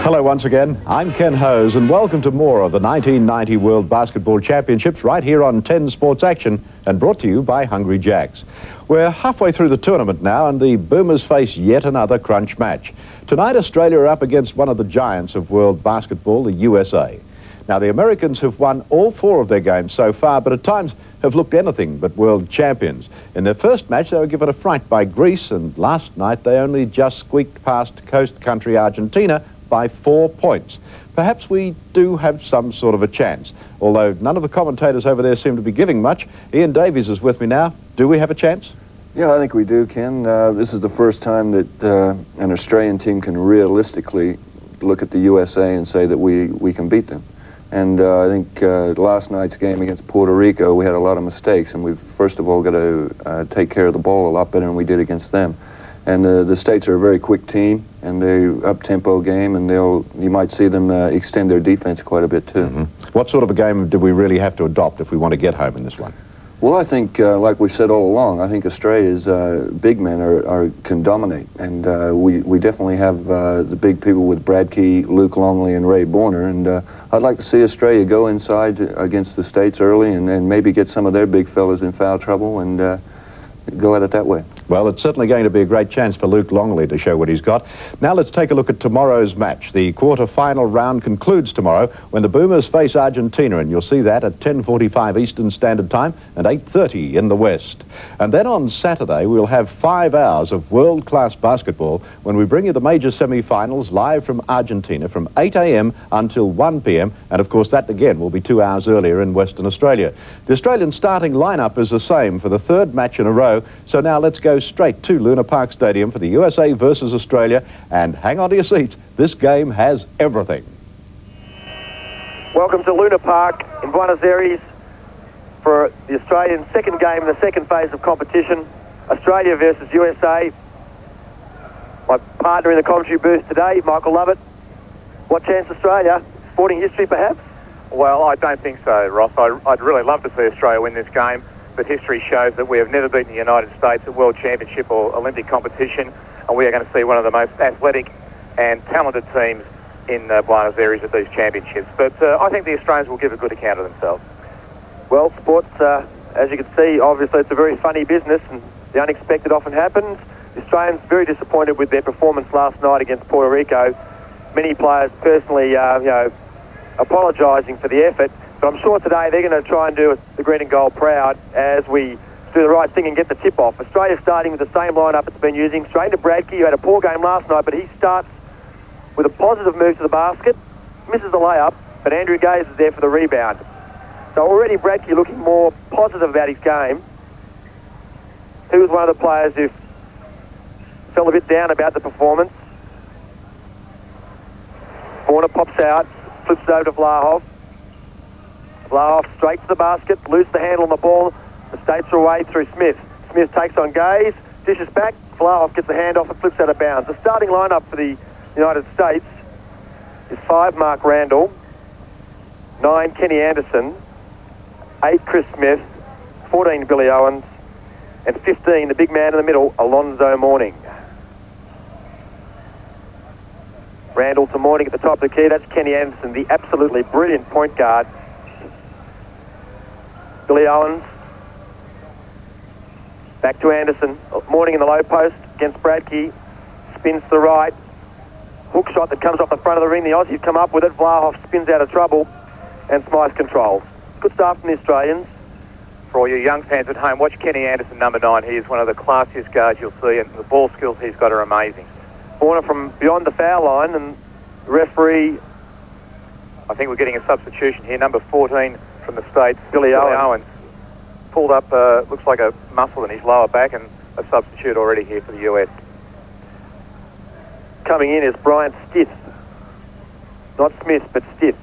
Hello once again, I'm Ken Hose and welcome to more of the 1990 World Basketball Championships right here on 10 Sports Action and brought to you by Hungry Jacks. We're halfway through the tournament now and the Boomers face yet another crunch match. Tonight Australia are up against one of the giants of world basketball, the USA. Now the Americans have won all 4 of their games so far but at times have looked anything but world champions. In their first match they were given a fright by Greece and last night they only just squeaked past coast country Argentina by 4 points. Perhaps we do have some sort of a chance, although none of the commentators over there seem to be giving much. Ian Davies is with me now. Do we have a chance? Yeah, I think we do, Ken. This is the first time that an Australian team can realistically look at the USA and say that we can beat them. And I think last night's game against Puerto Rico, we had a lot of mistakes, and we've first of all got to take care of the ball a lot better than we did against them. And the States are a very quick team, and they're up-tempo game, and you might see them extend their defense quite a bit too. What sort of a game do we really have to adopt if we want to get home in this one? Well, I think, like we've said all along, I think Australia's big men can dominate, and we definitely have the big people with Brad Key, Luke Longley, and Ray Borner, and I'd like to see Australia go inside against the States early and maybe get some of their big fellas in foul trouble and go at it that way. Well, it's certainly going to be a great chance for Luke Longley to show what he's got. Now let's take a look at tomorrow's match. The quarter-final round concludes tomorrow when the Boomers face Argentina, and you'll see that at 10:45 Eastern Standard Time and 8:30 in the West. And then on Saturday, we'll have 5 hours of world-class basketball when we bring you the major semi-finals live from Argentina from 8 a.m. until 1 p.m. And, of course, that again will be 2 hours earlier in Western Australia. The Australian starting lineup is the same for the 3rd match in a row. So now let's go straight to Luna Park Stadium for the USA versus Australia, and hang on to your seats. This game has everything. Welcome to Luna Park in Buenos Aires for the Australian second game in the second phase of competition. Australia versus USA. My partner in the commentary booth today, Michael Lovett. What chance Australia? Sporting history perhaps? Well, I don't think so, Ross. I'd really love to see Australia win this game. But history shows that we have never beaten the United States at World Championship or Olympic competition, and we are going to see one of the most athletic and talented teams in Buenos Aires at these championships. But I think the Australians will give a good account of themselves. Well, sports, as you can see, obviously it's a very funny business, and the unexpected often happens. The Australians very disappointed with their performance last night against Puerto Rico. Many players personally, apologising for the effort. But I'm sure today they're going to try and do the green and gold proud as we do the right thing and get the tip-off. Australia starting with the same lineup it's been using. Straight to Bradkey, who had a poor game last night, but he starts with a positive move to the basket, misses the layup, but Andrew Gaze is there for the rebound. So already Bradkey looking more positive about his game. He was one of the players who felt a bit down about the performance. Warner pops out, flips it over to Vlahov. Vlahov straight to the basket, loose the handle on the ball. The States are away through Smith. Smith takes on Gaze, dishes back. Vlahov gets the hand off and flips out of bounds. The starting lineup for the United States is 5 Mark Randall, 9 Kenny Anderson, 8 Chris Smith, 14 Billy Owens, and 15, the big man in the middle, Alonzo Mourning. Randall to Mourning at the top of the key. That's Kenny Anderson, the absolutely brilliant point guard. Billy Owens. Back to Anderson. Mourning in the low post against Bradkey. Spins to the right. Hook shot that comes off the front of the ring. The Aussies come up with it. Vlahov spins out of trouble. And Smythe controls. Good start from the Australians. For all you young fans at home, watch Kenny Anderson, number 9. He is one of the classiest guards you'll see, and the ball skills he's got are amazing. Corner from beyond the foul line, and the referee... I think we're getting a substitution here. Number 14 from the States, Billy Owens. Pulled up, looks like a muscle in his lower back, and a substitute already here for the US. Coming in is Bryant Stith. Not Smith, but Stith.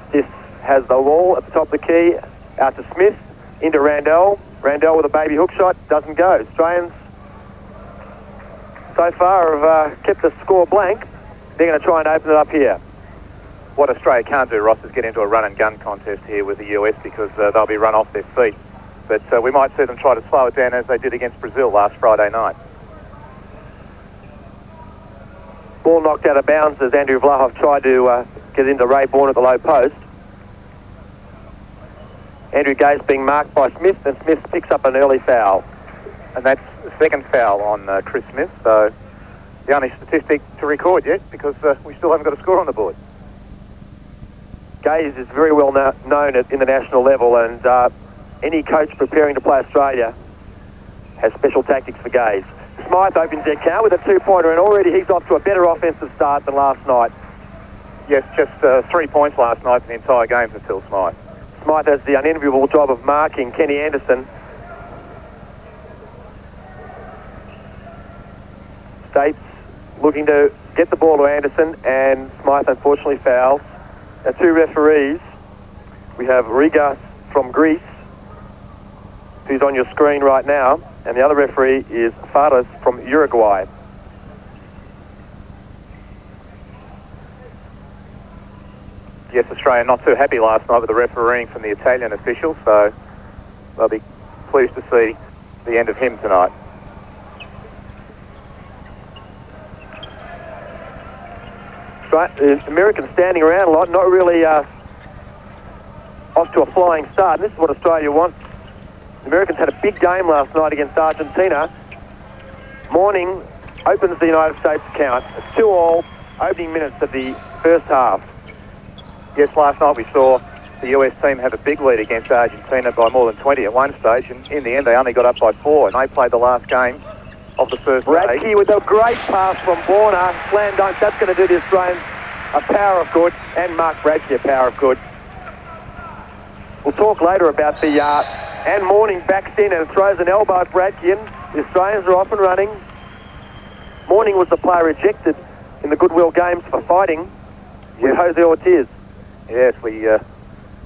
Stith has the ball at the top of the key, out to Smith, into Randell. Randell with a baby hook shot, doesn't go. Australians so far have kept the score blank. They're going to try and open it up here. What Australia can't do, Ross, is get into a run-and-gun contest here with the US because they'll be run off their feet. But we might see them try to slow it down as they did against Brazil last Friday night. Ball knocked out of bounds as Andrew Vlahov tried to get into Ray Bourne at the low post. Andrew Gaze being marked by Smith, and Smith picks up an early foul. And that's the second foul on Chris Smith, so the only statistic to record yet, because we still haven't got a score on the board. Gaze is very well known at international level, and any coach preparing to play Australia has special tactics for Gaze. Smythe opens their count with a two-pointer, and already he's off to a better offensive start than last night. Yes, just 3 points last night for the entire game for Phil Smythe. Smythe has the unenviable job of marking Kenny Anderson. States looking to get the ball to Anderson, and Smythe unfortunately fouls. Our two referees, we have Riga from Greece, who's on your screen right now, and the other referee is Fares from Uruguay. Yes, Australia not too happy last night with the refereeing from the Italian official, so they'll be pleased to see the end of him tonight. Right, the Americans standing around a lot, not really off to a flying start. And this is what Australia wants. The Americans had a big game last night against Argentina. Morning opens the United States account. It's 2-2 opening minutes of the first half. Yes, last night we saw the US team have a big lead against Argentina by more than 20 at one stage, and in the end they only got up by 4, and they played the last game of the first Radke day. with a great pass from Borna. Slam dunk. That's going to do the Australians a power of good, and Mark Radke a power of good. We'll talk later about the... and Morning backs in and throws an elbow at Radke in. The Australians are off and running. Morning was the player rejected in the Goodwill Games for fighting with Jose Ortiz. Yes, we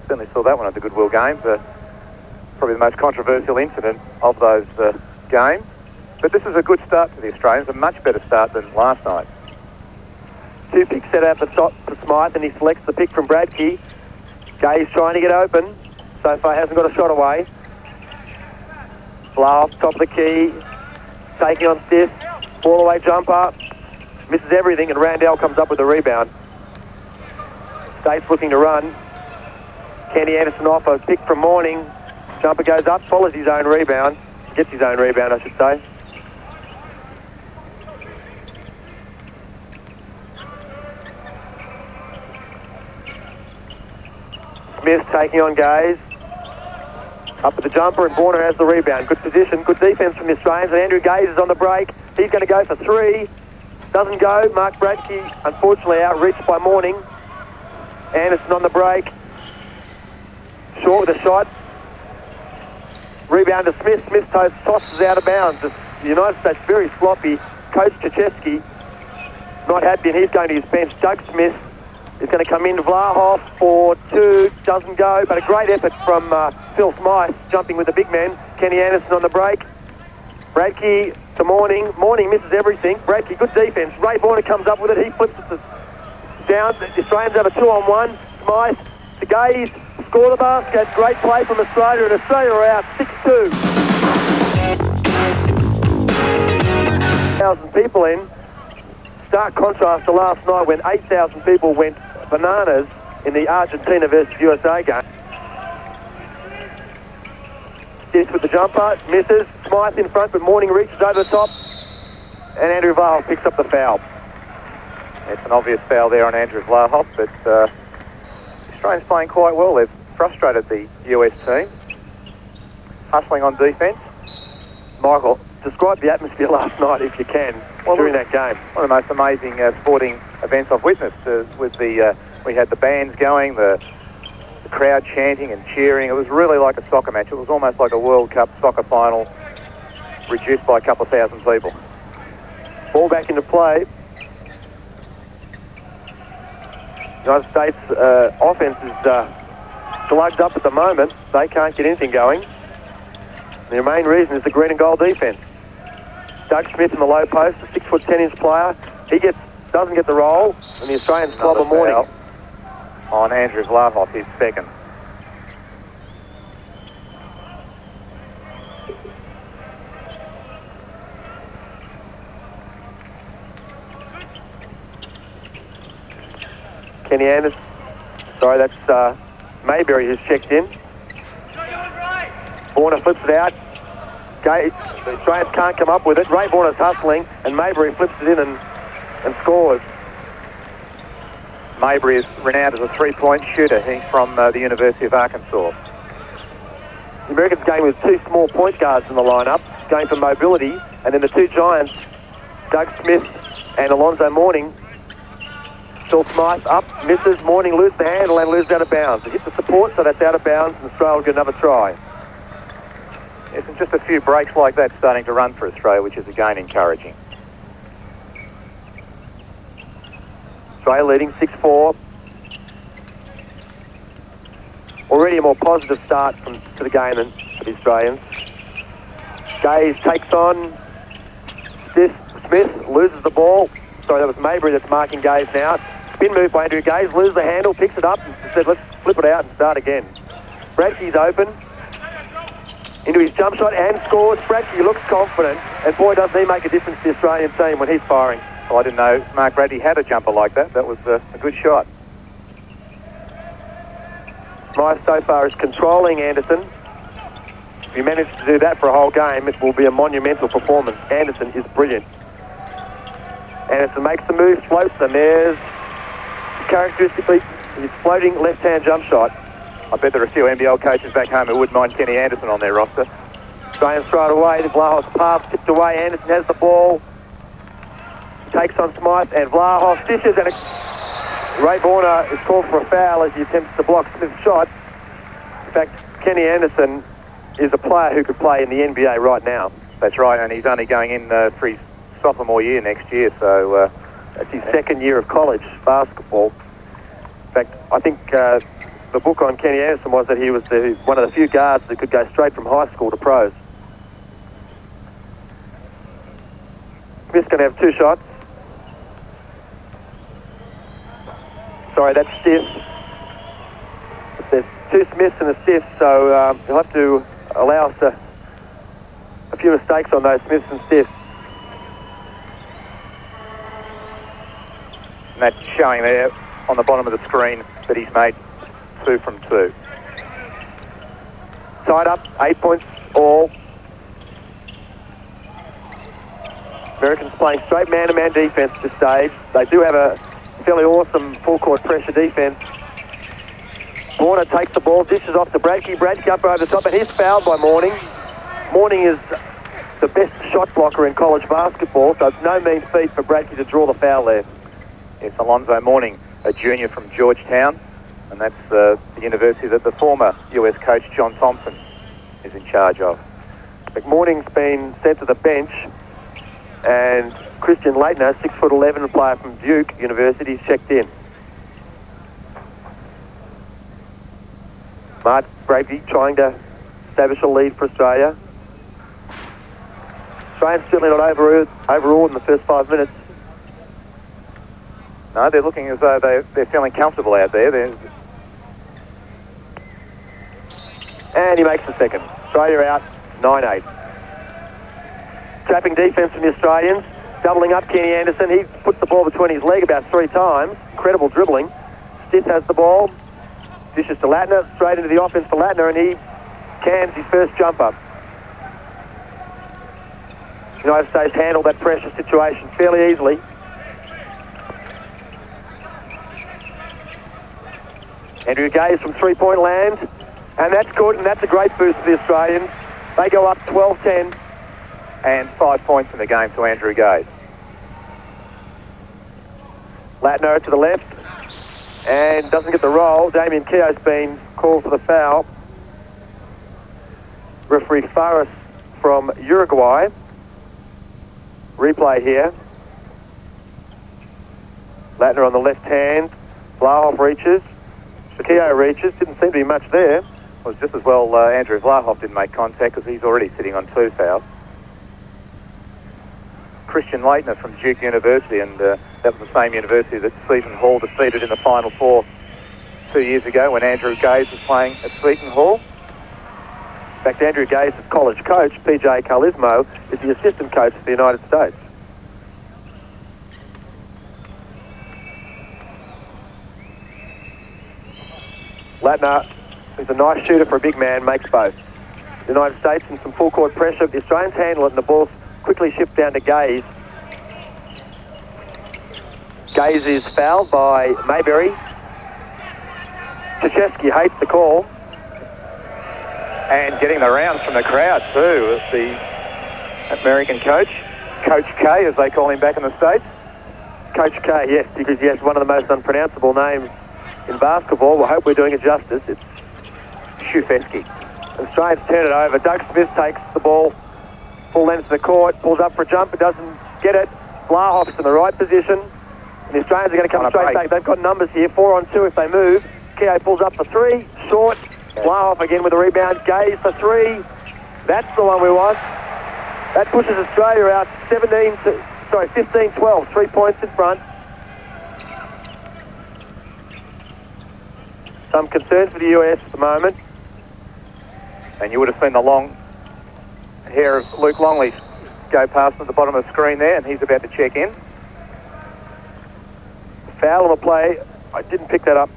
certainly saw that one at the Goodwill Games. Probably the most controversial incident of those games. But this is a good start for the Australians, a much better start than last night. 2 picks set out the top for Smythe, and he selects the pick from Bradkey. Gaze trying to get open. So far hasn't got a shot away. Vlahov, top of the key, taking on Stiff. Ball away jumper. Misses everything, and Randell comes up with a rebound. States looking to run. Kenny Anderson off a pick from Morning. Jumper goes up, follows his own rebound. Gets his own rebound, I should say. Smith taking on Gaze. Up with the jumper, and Borna has the rebound. Good position, good defence from the Australians, and Andrew Gaze is on the break. He's going to go for 3. Doesn't go. Mark Bradkey, unfortunately, outreached by Morning. Anderson on the break. Short with a shot. Rebound to Smith. Smith tosses out of bounds. The United States very sloppy. Coach Krzyzewski not happy, and he's going to his bench. Doug Smith is going to come in. Vlahov for 2. Doesn't go, but a great effort from Phil Smythe, jumping with the big man. Kenny Anderson on the break. Bradkey to Morning. Morning misses everything. Bradkey, good defence. Ray Bourne comes up with it. He flips it down. The Australians have a 2-on-1. Smythe to Gaze. Score the basket. Great play from Australia, and Australia are out 6-2. 1,000 people in. Stark contrast to last night when 8,000 people went bananas in the Argentina versus USA game. This with the jumper, misses. Smythe in front, but Morning reaches over the top, and Andrew Vlahov picks up the foul. It's an obvious foul there on Andrew Vlahov, but the Australians playing quite well. They've frustrated the US team. Hustling on defence. Michael, describe the atmosphere last night if you can, during that game. One of the most amazing sporting events I've witnessed. With the we had the bands going, the crowd chanting and cheering. It was really like a soccer match. It was almost like a World Cup soccer final reduced by a couple of thousand people. Ball back into play. United States offense is slugged up at the moment. They can't get anything going. The main reason is the green and gold defence. Doug Smith in the low post, a 6'10" player. He doesn't get the roll, and the Australians club a Morning. On Andrew Vlahov, his second. Kenny Anderson. Sorry, that's Mayberry who's checked in. Warner flips it out. The Australians can't come up with it. Ray Warner's hustling, and Mayberry flips it in and scores. Mayberry is renowned as a three-point shooter. He's from the University of Arkansas. The Americans going with two small point guards in the lineup, going for mobility, and then the two giants, Doug Smith and Alonzo Mourning. Phil Smythe up, misses, Mourning loses the handle and loses out of bounds. It hits the support, so that's out of bounds, and Australia will get another try. Yes, and just a few breaks like that starting to run for Australia, which is again encouraging. Australia leading 6-4. Already a more positive start to the game than for the Australians. Gaze takes on Smith, loses the ball. Sorry, that was Mayberry that's marking Gaze now. Spin move by Andrew Gaze, loses the handle, picks it up, and said, let's flip it out and start again. Bradkey's open. Into his jump shot and scores. Bradkey looks confident, and boy, doesn't he make a difference to the Australian team when he's firing. Well, I didn't know Mark Bradley had a jumper like that. That was a good shot. Smythe so far is controlling Anderson. If he manages to do that for a whole game, it will be a monumental performance. Anderson is brilliant. Anderson makes the move, floats, and there's characteristically his floating left-hand jump shot. I bet there are a few NBL coaches back home who wouldn't mind Kenny Anderson on their roster. Australians throw it away. The Vlahos pass tipped away. Anderson has the ball. Takes on Smythe, and Vlahos dishes, and Ray Warner is called for a foul as he attempts to block Smith's shot. In fact, Kenny Anderson is a player who could play in the NBA right now. That's right, and he's only going in for his sophomore year next year, so that's his second year of college basketball. In fact, I think the book on Kenny Anderson was that he was one of the few guards that could go straight from high school to pros. Smith's going to have two shots. Sorry, that's stiff. There's two Smiths and a stiff, so he'll have to allow us a few mistakes on those Smiths and stiffs. And that's showing there on the bottom of the screen that he's made 2 from 2. Tied up, 8 points all. Americans playing straight man-to-man defence at this stage. They do have a fairly awesome full-court pressure defence. Warner takes the ball, dishes off to Bradkey. Bradkey up over the top, and he's fouled by Mourning. Mourning is the best shot blocker in college basketball, so it's no mean feat for Bradkey to draw the foul there. It's Alonzo Mourning, a junior from Georgetown, and that's the university that the former US coach John Thompson is in charge of. McMourning's been sent to the bench, and Christian Leitner, 6'11", player from Duke University, checked in. Mark Bradley trying to establish a lead for Australia. Australians certainly not overawed in the first 5 minutes. No, they're looking as though they're feeling comfortable out there. And he makes the second. Australia out, 9-8. Trapping defence from the Australians. Doubling up Kenny Anderson. He puts the ball between his leg about 3 times. Incredible dribbling. Stiff has the ball. Dishes to Latner. Straight into the offense for Latner, and he cans his first jumper. The United States handled that pressure situation fairly easily. Andrew Gaze from three-point land, and that's good, and that's a great boost for the Australians. They go up 12-10. And 5 points in the game to Andrew Gaze. Latner to the left, and doesn't get the roll. Damien Keogh's been called for the foul. Referee Faris from Uruguay. Replay here. Latner on the left hand. Vlahov reaches. Keogh reaches. Didn't seem to be much there. It was just as well Andrew Vlahov didn't make contact because he's already sitting on 2 fouls. Christian Leitner from Duke University, and that was the same university that Seton Hall defeated in the Final Four 2 years ago when Andrew Gaze was playing at Seton Hall. In fact, Andrew Gaze's college coach, PJ Carlismo, is the assistant coach for the United States. Latner, who's a nice shooter for a big man, makes both. The United States in some full court pressure. The Australians handle it and the ball quickly shift down to Gaze. Gaze is fouled by Mayberry. Krzyzewski hates the call. And getting the rounds from the crowd too, the American coach, Coach K, as they call him back in the States. Coach K, yes, because he has one of the most unpronounceable names in basketball. I hope we're doing it justice. It's Krzyzewski. Australians turn it over. Doug Smith takes the ball full length of the court, pulls up for a jumper, doesn't get it. Vlahov's in the right position. And the Australians are going to come straight back. They've got numbers here, 4-on-2 if they move. Keogh pulls up for three, short. Vlahov again with the rebound. Gaze for three. That's the one we want. That pushes Australia out 15-12, 3 points in front. Some concerns for the US at the moment. And you would have seen the long hair of Luke Longley go past at the bottom of the screen there, and he's about to check in. Foul on the play. I didn't pick that up.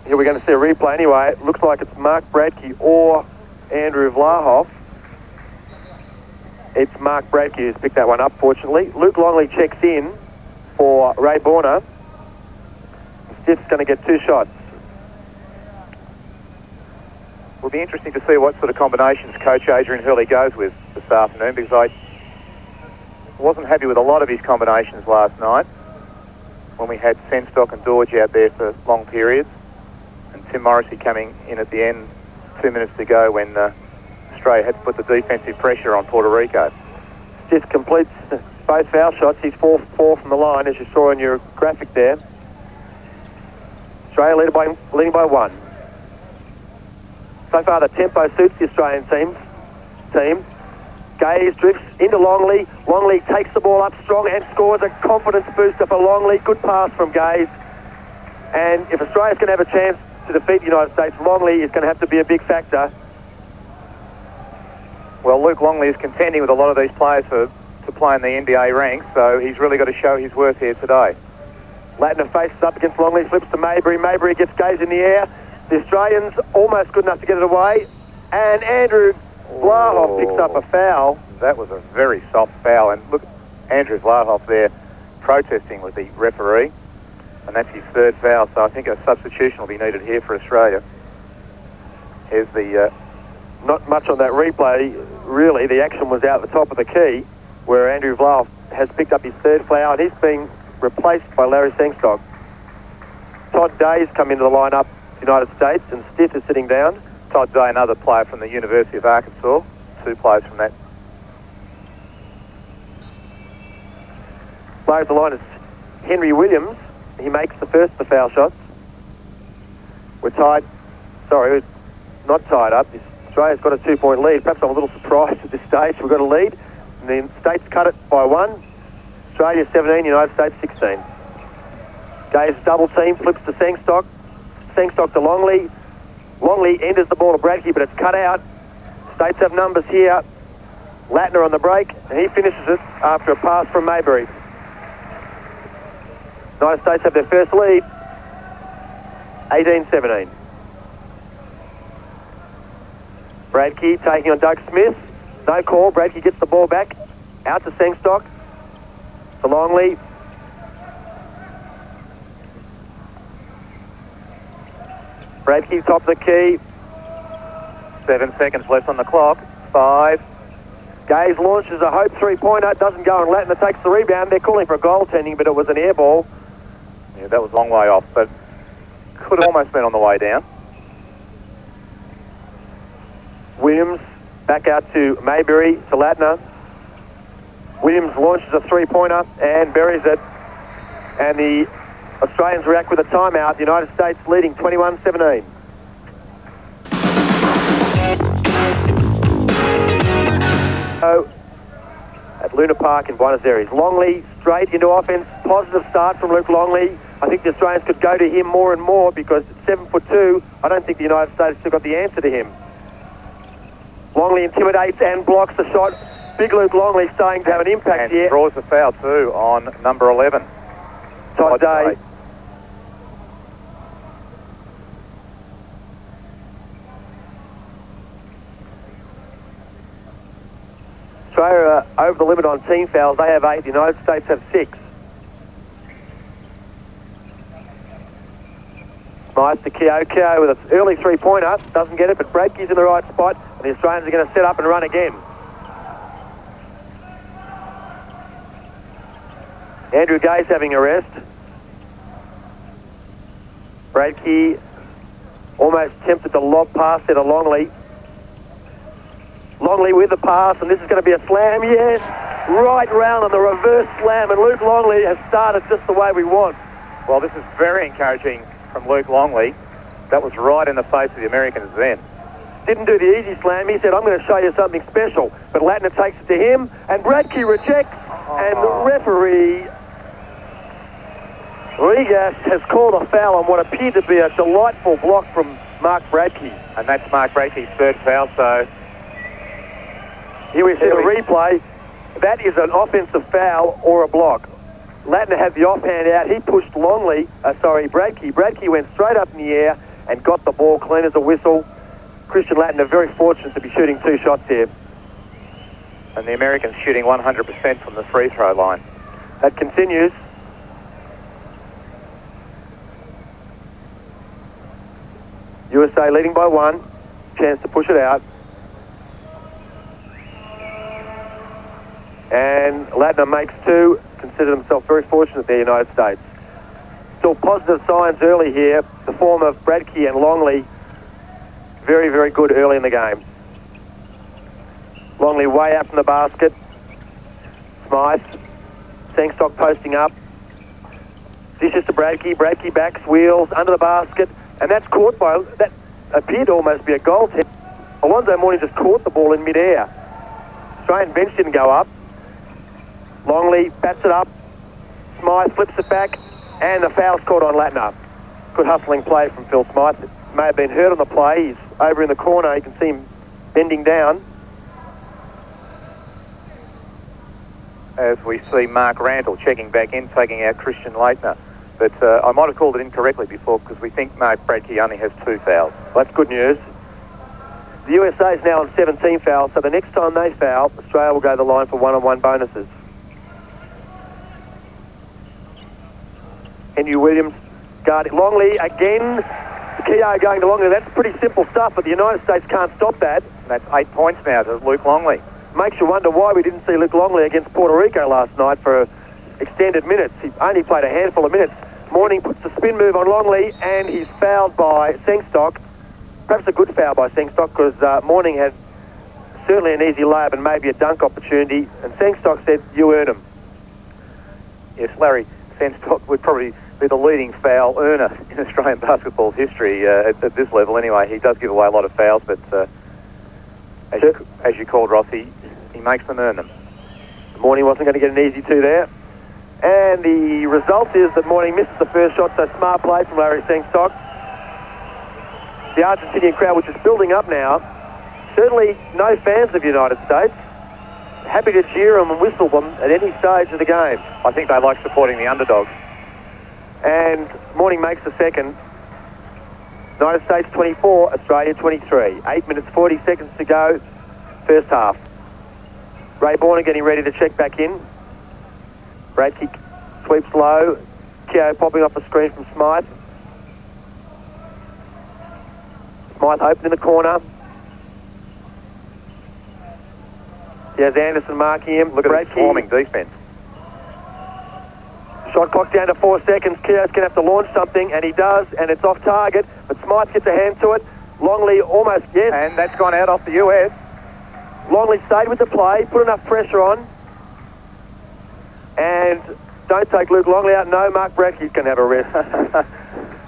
Here we're going to see a replay anyway. It looks like it's Mark Bradke or Andrew Vlahov. It's Mark Bradke who's picked that one up, fortunately. Luke Longley checks in for Ray Borner. Stiff's going to get 2 shots. Will be interesting to see what sort of combinations Coach Adrian Hurley goes with this afternoon, because I wasn't happy with a lot of his combinations last night when we had Senstock and Dorge out there for long periods, and Tim Morrissey coming in at the end 2 minutes to go when Australia had to put the defensive pressure on Puerto Rico. Stiff completes both foul shots. He's 4-4 from the line, as you saw in your graphic there. Australia leading by 1. So far, the tempo suits the Australian team. Gaze drifts into Longley. Longley takes the ball up strong and scores a confidence booster for Longley. Good pass from Gaze. And if Australia's going to have a chance to defeat the United States, Longley is going to have to be a big factor. Well, Luke Longley is contending with a lot of these players to play in the NBA ranks, so he's really got to show his worth here today. Latner faces up against Longley, flips to Mayberry. Mayberry gets Gaze in the air. The Australians almost good enough to get it away. And Andrew Vlahov picks up a foul. That was a very soft foul. And look, Andrew Vlahov there protesting with the referee. And that's his 3rd foul, so I think a substitution will be needed here for Australia. Here's the... Not much on that replay, really. The action was out the top of the key, where Andrew Vlahov has picked up his 3rd foul, and he's being replaced by Larry Sengstock. Todd Day's come into the lineup, United States, and Stiff is sitting down. Todd Day, another player from the University of Arkansas. 2 players from that. Player at the line is Henry Williams. He makes the first of the foul shots. We're tied. Sorry, we're not tied up. Australia's got a 2-point lead. Perhaps I'm a little surprised at this stage. We've got a lead. And the States cut it by 1. Australia 17, United States 16. Gaze double team, flips to Sengstock. Sengstock to Longley. Longley enters the ball to Bradke, but it's cut out. States have numbers here. Latner on the break, and he finishes it after a pass from Mayberry. United States have their first lead, 18-17. Bradke taking on Doug Smith. No call. Bradke gets the ball back. Out to Sengstock. To Longley. Bradke top of the key. 7 seconds left on the clock. 5. Gaze launches a hope 3-pointer. Doesn't go, and Latner takes the rebound. They're calling for a goaltending, but it was an air ball. Yeah, that was a long way off, but could have almost been on the way down. Williams back out to Mayberry, to Latner. Williams launches a 3-pointer and buries it. And the Australians react with a timeout. The United States leading 21-17. So, at Luna Park in Buenos Aires. Longley straight into offense. Positive start from Luke Longley. I think the Australians could go to him more and more because at 7'2", I don't think the United States still got the answer to him. Longley intimidates and blocks the shot. Big Luke Longley starting to have an impact and here. Draws the foul too on number 11. Todd Day. Australia are over the limit on team fouls. They have 8. The United States have 6. Smythe to Keogh. Keogh with an early three-pointer. Doesn't get it, but Bradkey's in the right spot. And the Australians are going to set up and run again. Andrew Gay's having a rest. Bradkey almost tempted to lob pass there to Longley. Longley with the pass, and this is going to be a slam. Yes, right round on the reverse slam, and Luke Longley has started just the way we want. Well, this is very encouraging from Luke Longley. That was right in the face of the Americans then. Didn't do the easy slam. He said, I'm going to show you something special. But Latner takes it to him, and Bradkey rejects, and the referee Regas has called a foul on what appeared to be a delightful block from Mark Bradkey. And that's Mark Bradkey's third foul, so... Here we see the replay. That is an offensive foul or a block. Latner had the offhand out. He pushed Bradkey. Bradkey went straight up in the air and got the ball clean as a whistle. Christian Latner very fortunate to be shooting 2 shots here. And the Americans shooting 100% from the free throw line. That continues. USA leading by 1. Chance to push it out. And Latner makes 2. Considered himself very fortunate there, United States. Still positive signs early here. The form of Bradkey and Longley, very, very good early in the game. Longley way out from the basket. Smythe. Sengstock posting up. Dishes to Bradkey. Bradkey backs, wheels, under the basket. And that's caught by, that appeared to almost be a goal tip. Alonzo Mourning just caught the ball in midair. Australian bench didn't go up. Longley bats it up. Smythe flips it back. And the foul's caught on Latner. Good hustling play from Phil Smythe. May have been hurt on the play. He's over in the corner. You can see him bending down. As we see Mark Randall checking back in, taking out Christian Latner. But I might have called it incorrectly before because we think Mark Bradkey only has 2 fouls. Well, that's good news. The USA is now on 17 fouls, so the next time they foul, Australia will go to the line for one-on-one bonuses. Henry Williams guarding Longley again. Keogh going to Longley. That's pretty simple stuff, but the United States can't stop that. And that's 8 points now to Luke Longley. Makes you wonder why we didn't see Luke Longley against Puerto Rico last night for extended minutes. He only played a handful of minutes. Mourning puts the spin move on Longley, and he's fouled by Sengstock. Perhaps a good foul by Sengstock, because Mourning had certainly an easy layup and maybe a dunk opportunity, and Sengstock said, you earn him. Yes, Larry Sengstock would probably be the leading foul earner in Australian basketball history at this level anyway. He does give away a lot of fouls, but as you called, Ross, he makes them earn them. Mourning wasn't going to get an easy 2 there. And the result is that Mourning misses the first shot, so smart play from Larry Sengstock. The Argentinian crowd, which is building up now, certainly no fans of the United States. Happy to cheer them and whistle them at any stage of the game. I think they like supporting the underdogs. And Mourning makes the second. United States 24, Australia 23. 8 minutes 40 seconds to go, first half. Ray Borner getting ready to check back in. Bradkey sweeps low. Keogh popping off the screen from Smythe. Smythe open in the corner. Here's Anderson marking him. Look at the swarming defence. Shot clock down to 4 seconds. Keogh's going to have to launch something, and he does, and it's off target. But Smythe gets a hand to it. Longley almost gets. And that's gone out off the US. Longley stayed with the play, put enough pressure on. And don't take Luke Longley out. No, Mark Bradkey's going to have a rest.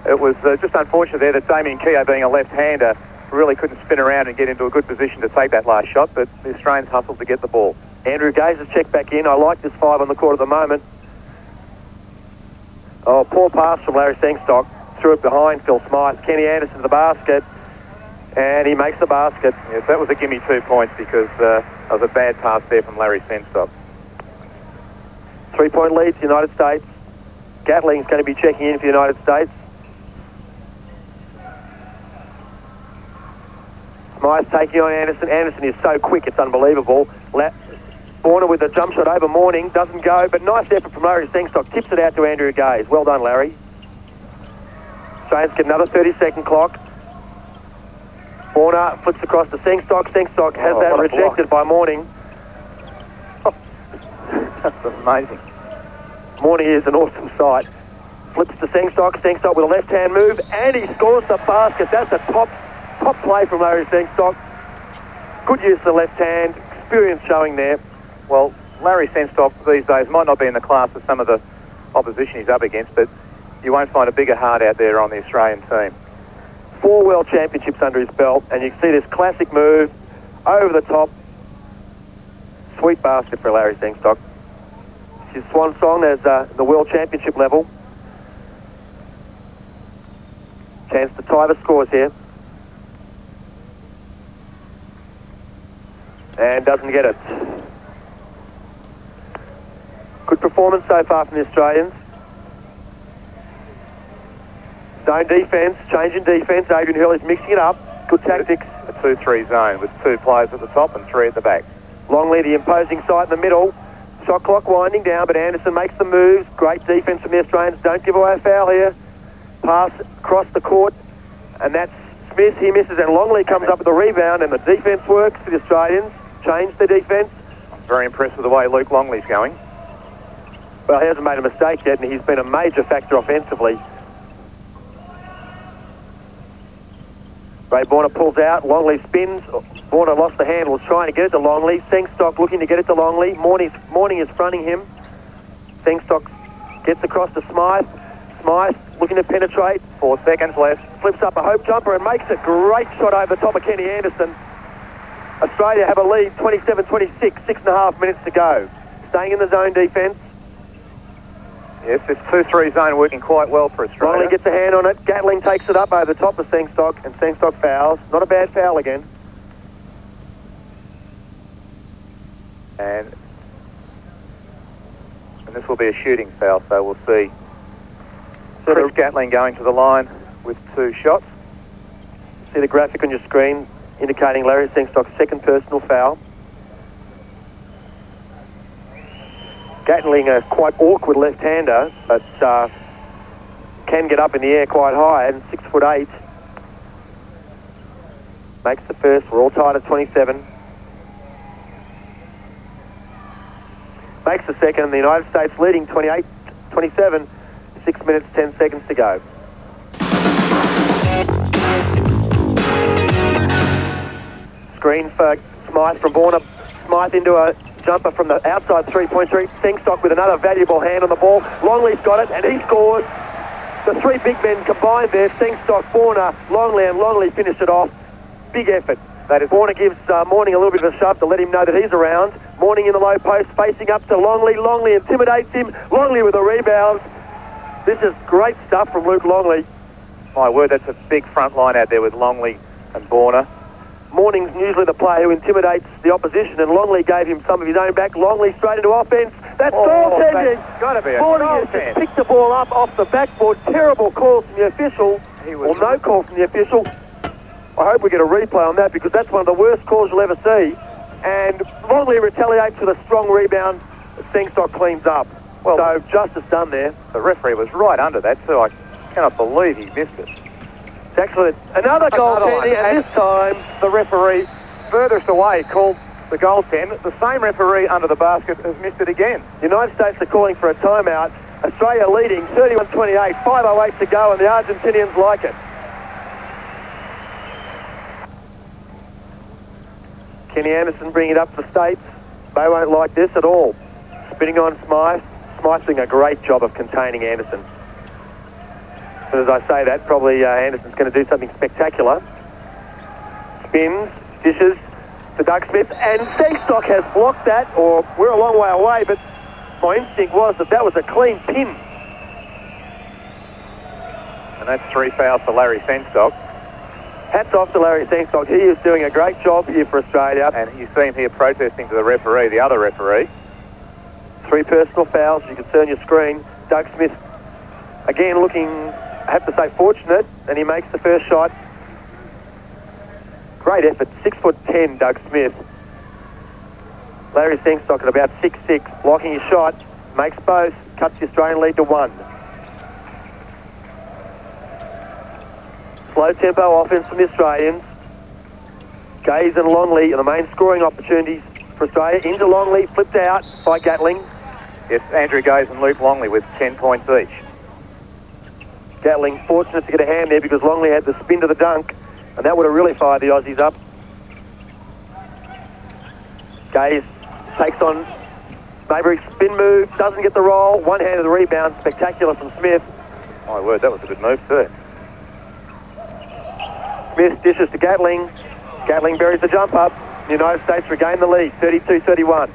It was just unfortunate there that Damien Keogh, being a left-hander, really couldn't spin around and get into a good position to take that last shot, but the Australians hustled to get the ball. Andrew Gaze has checked back in. I like this 5 on the court at the moment. Oh, poor pass from Larry Sengstock. Threw it behind Phil Smythe. Kenny Anderson to the basket. And he makes the basket. Yes, that was a gimme 2 points because that was a bad pass there from Larry Sengstock. 3-point lead to the United States. Gatling's going to be checking in for the United States. Smythe taking on Anderson. Anderson is so quick, it's unbelievable. Borna with a jump shot over Morning, doesn't go, but nice effort from Larry Sengstock, tips it out to Andrew Gaze. Well done, Larry. Australians get another 30-second clock. Borna flips across to Sengstock. Sengstock has that rejected by Morning. That's amazing. Morning is an awesome sight. Flips to Sengstock. Sengstock with a left-hand move, and he scores the basket. That's a top play from Larry Sengstock. Good use of the left hand. Experience showing there. Well, Larry Sengstock these days might not be in the class of some of the opposition he's up against, but you won't find a bigger heart out there on the Australian team. 4 World Championships under his belt, and you can see this classic move over the top. Sweet basket for Larry Sengstock. His swan song as the World Championship level. Chance to tie the scores here. And doesn't get it. Good performance so far from the Australians. Zone defence, change in defence. Adrian Hurley's mixing it up. Good tactics. A 2-3 zone with 2 players at the top and 3 at the back. Longley, the imposing side in the middle. Shot clock winding down, but Anderson makes the moves. Great defence from the Australians. Don't give away a foul here. Pass across the court, and that's Smith. He misses, and Longley comes up with the rebound, and the defence works for the Australians. Change the defence. I'm very impressed with the way Luke Longley's going. Well, he hasn't made a mistake yet, and he's been a major factor offensively. Ray Borna pulls out. Longley spins. Borna lost the handle, was trying to get it to Longley. Sengstock looking to get it to Longley. Morning is fronting him. Sengstock gets across to Smythe. Smythe looking to penetrate. 4 seconds left. Flips up a hope jumper and makes a great shot over the top of Kenny Anderson. Australia have a lead, 27-26, 6.5 minutes to go. Staying in the zone defence. Yes, this 2-3 zone working quite well for Australia. Longley gets a hand on it. Gatling takes it up over the top of Sengstock, and Sengstock fouls. Not a bad foul again. And this will be a shooting foul, so we'll see. Chris Gatling going to the line with 2 shots. See the graphic on your screen indicating Larry Sengstock's second personal foul. Gatling a quite awkward left-hander, but can get up in the air quite high, and 6'8". Makes the first. We're all tied at 27. Makes the second, and the United States leading 28-27. 6 minutes, 10 seconds to go. Screen for Smythe from Borna. Smythe into a jumper from the outside three-point street. Sengstock with another valuable hand on the ball. Longley's got it, and he scores. The 3 big men combined there. Sengstock, Borna, Longley, and Longley finish it off. Big effort. That is, Borna gives Morning a little bit of a shove to let him know that he's around. Morning in the low post, facing up to Longley. Longley intimidates him. Longley with a rebound. This is great stuff from Luke Longley. My word, that's a big front line out there with Longley and Borna. Morning's usually the player who intimidates the opposition, and Longley gave him some of his own back. Longley straight into offense. That's goaltending. That's got to be a Morning has just picked the ball up off the backboard. Terrible call from the official. Or no call from the official. I hope we get a replay on that, because that's one of the worst calls you'll ever see. And Longley retaliates with a strong rebound that Sengstock cleans up. Well, so justice done there. The referee was right under that, so I cannot believe he missed it. It's actually another goaltending, and this time the referee furthest away called the goaltend. The same referee under the basket has missed it again. The United States are calling for a timeout. Australia leading 31-28, 5:08 to go, and the Argentinians like it. Kenny Anderson bringing it up for States. They won't like this at all. Spinning on Smythe. Smythe's doing a great job of containing Anderson. As I say that, probably Anderson's going to do something spectacular. Spins, dishes to Doug Smith, and Sengstock has blocked that, or we're a long way away, but my instinct was that that was a clean pin. And that's 3 fouls for Larry Sengstock. Hats off to Larry Sengstock. He is doing a great job here for Australia. And you see him here protesting to the referee, the other referee. 3 personal fouls, you can see on your screen. Doug Smith, again looking, I have to say, fortunate, and he makes the first shot. Great effort, 6'10", Doug Smith. Larry Sengstock at about 6'6", blocking his shot, makes both, cuts the Australian lead to 1. Slow tempo offense from the Australians. Gaze and Longley are the main scoring opportunities for Australia. Into Longley, flipped out by Gatling. Yes, Andrew Gaze and Luke Longley with 10 points each. Gatling fortunate to get a hand there because Longley had the spin to the dunk, and that would have really fired the Aussies up. Gaze takes on Maybury's spin move, doesn't get the roll, one-handed rebound, spectacular from Smith. My word, that was a good move too. Smith dishes to Gatling. Gatling buries the jump up. The United States regain the lead, 32-31.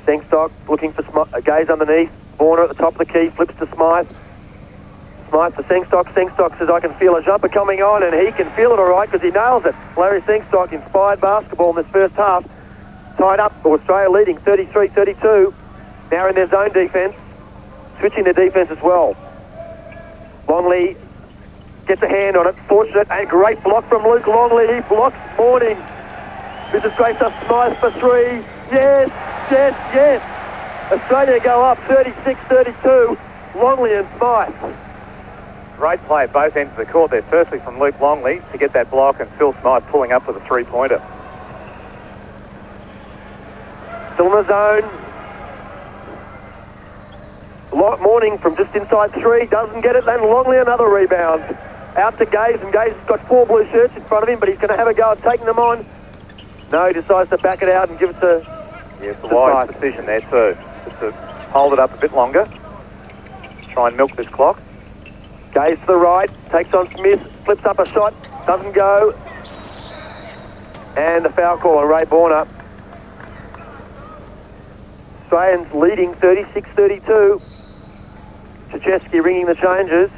Sengstock looking for Gaze underneath. Warner at the top of the key, flips to Smythe. Smythe to Sengstock. Sengstock says, I can feel a jumper coming on, and he can feel it all right because he nails it. Larry Sengstock inspired basketball in this first half. Tied up, Australia leading 33-32. Now in their zone defence, switching their defence as well. Longley gets a hand on it. Fortunate and great block from Luke Longley. He blocks Morning. This is great stuff. Smythe for 3. Yes, yes, yes. Australia go up 36-32. Longley and Smythe. Great play at both ends of the court there. Firstly from Luke Longley to get that block, and Phil Smythe pulling up with a three-pointer. Still in the zone. Morning from just inside 3, doesn't get it, and Longley another rebound. Out to Gaze, and Gaze has got 4 blue shirts in front of him, but he's going to have a go at taking them on. No, he decides to back it out and give it to... Yes, a wise decision there too. Just to hold it up a bit longer. Try and milk this clock. Gaze to the right, takes on Smith, flips up a shot, doesn't go. And the foul call on Ray Borner. Australians leading 36-32. Krzyzewski ringing the changes.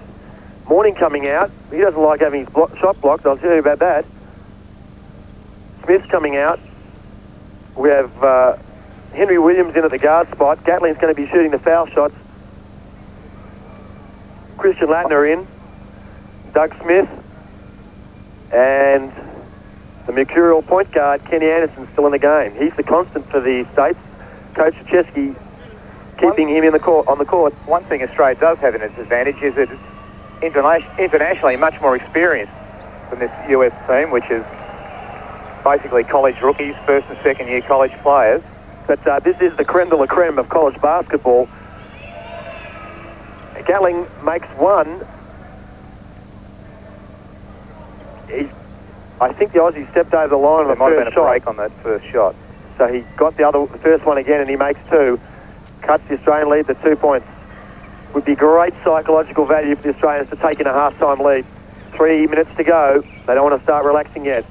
Morning coming out. He doesn't like having his shot blocked, I'll tell you about that. Smith's coming out. We have Henry Williams in at the guard spot. Gatling's going to be shooting the foul shots. Christian Lattner in. Doug Smith. And the mercurial point guard, Kenny Anderson, still in the game. He's the constant for the States. Coach Krzyzewski keeping him on the court. One thing Australia does have in its advantage is that it's internationally much more experienced than this US team, which is basically college rookies, first and second year college players. But this is the creme de la creme of college basketball. Gatling makes one. I think the Aussies stepped over the line on the There might have first been a shot. break on that first shot. So he got the first one again, and he makes 2. Cuts the Australian lead to 2 points. Would be great psychological value for the Australians to take in a half-time lead. 3 minutes to go. They don't want to start relaxing yet.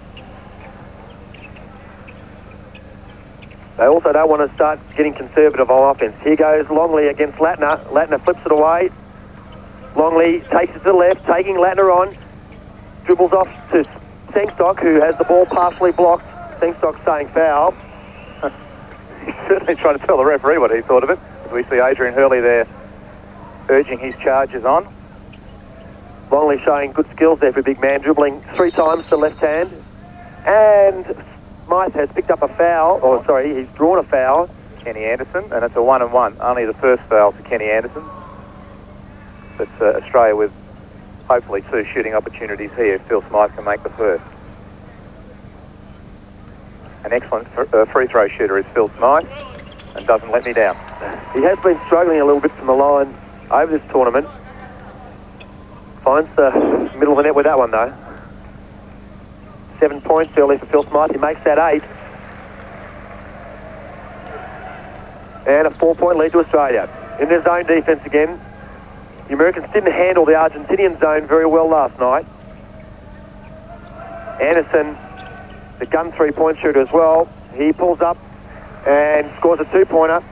They also don't want to start getting conservative on offense. Here goes Longley against Lattner. Lattner flips it away. Longley takes it to the left, taking Lattner on. Dribbles off to Sengstock, who has the ball partially blocked. Sengstock saying foul. He's certainly trying to tell the referee what he thought of it. As we see Adrian Hurley there urging his charges on. Longley showing good skills there for a big man, dribbling 3 times to left hand. And Smythe has picked up a foul, he's drawn a foul. Kenny Anderson, and it's a 1-and-1. Only the first foul for Kenny Anderson. But Australia with hopefully 2 shooting opportunities here if Phil Smythe can make the first. An excellent free throw shooter is Phil Smythe, and doesn't let me down. He has been struggling a little bit from the line over this tournament. Finds the middle of the net with that one though. 7 points early for Phil Smythe. He makes that 8. And a 4-point lead to Australia. In their zone defence again. The Americans didn't handle the Argentinian zone very well last night. Anderson, the gun 3-point shooter as well. He pulls up and scores a 2-pointer.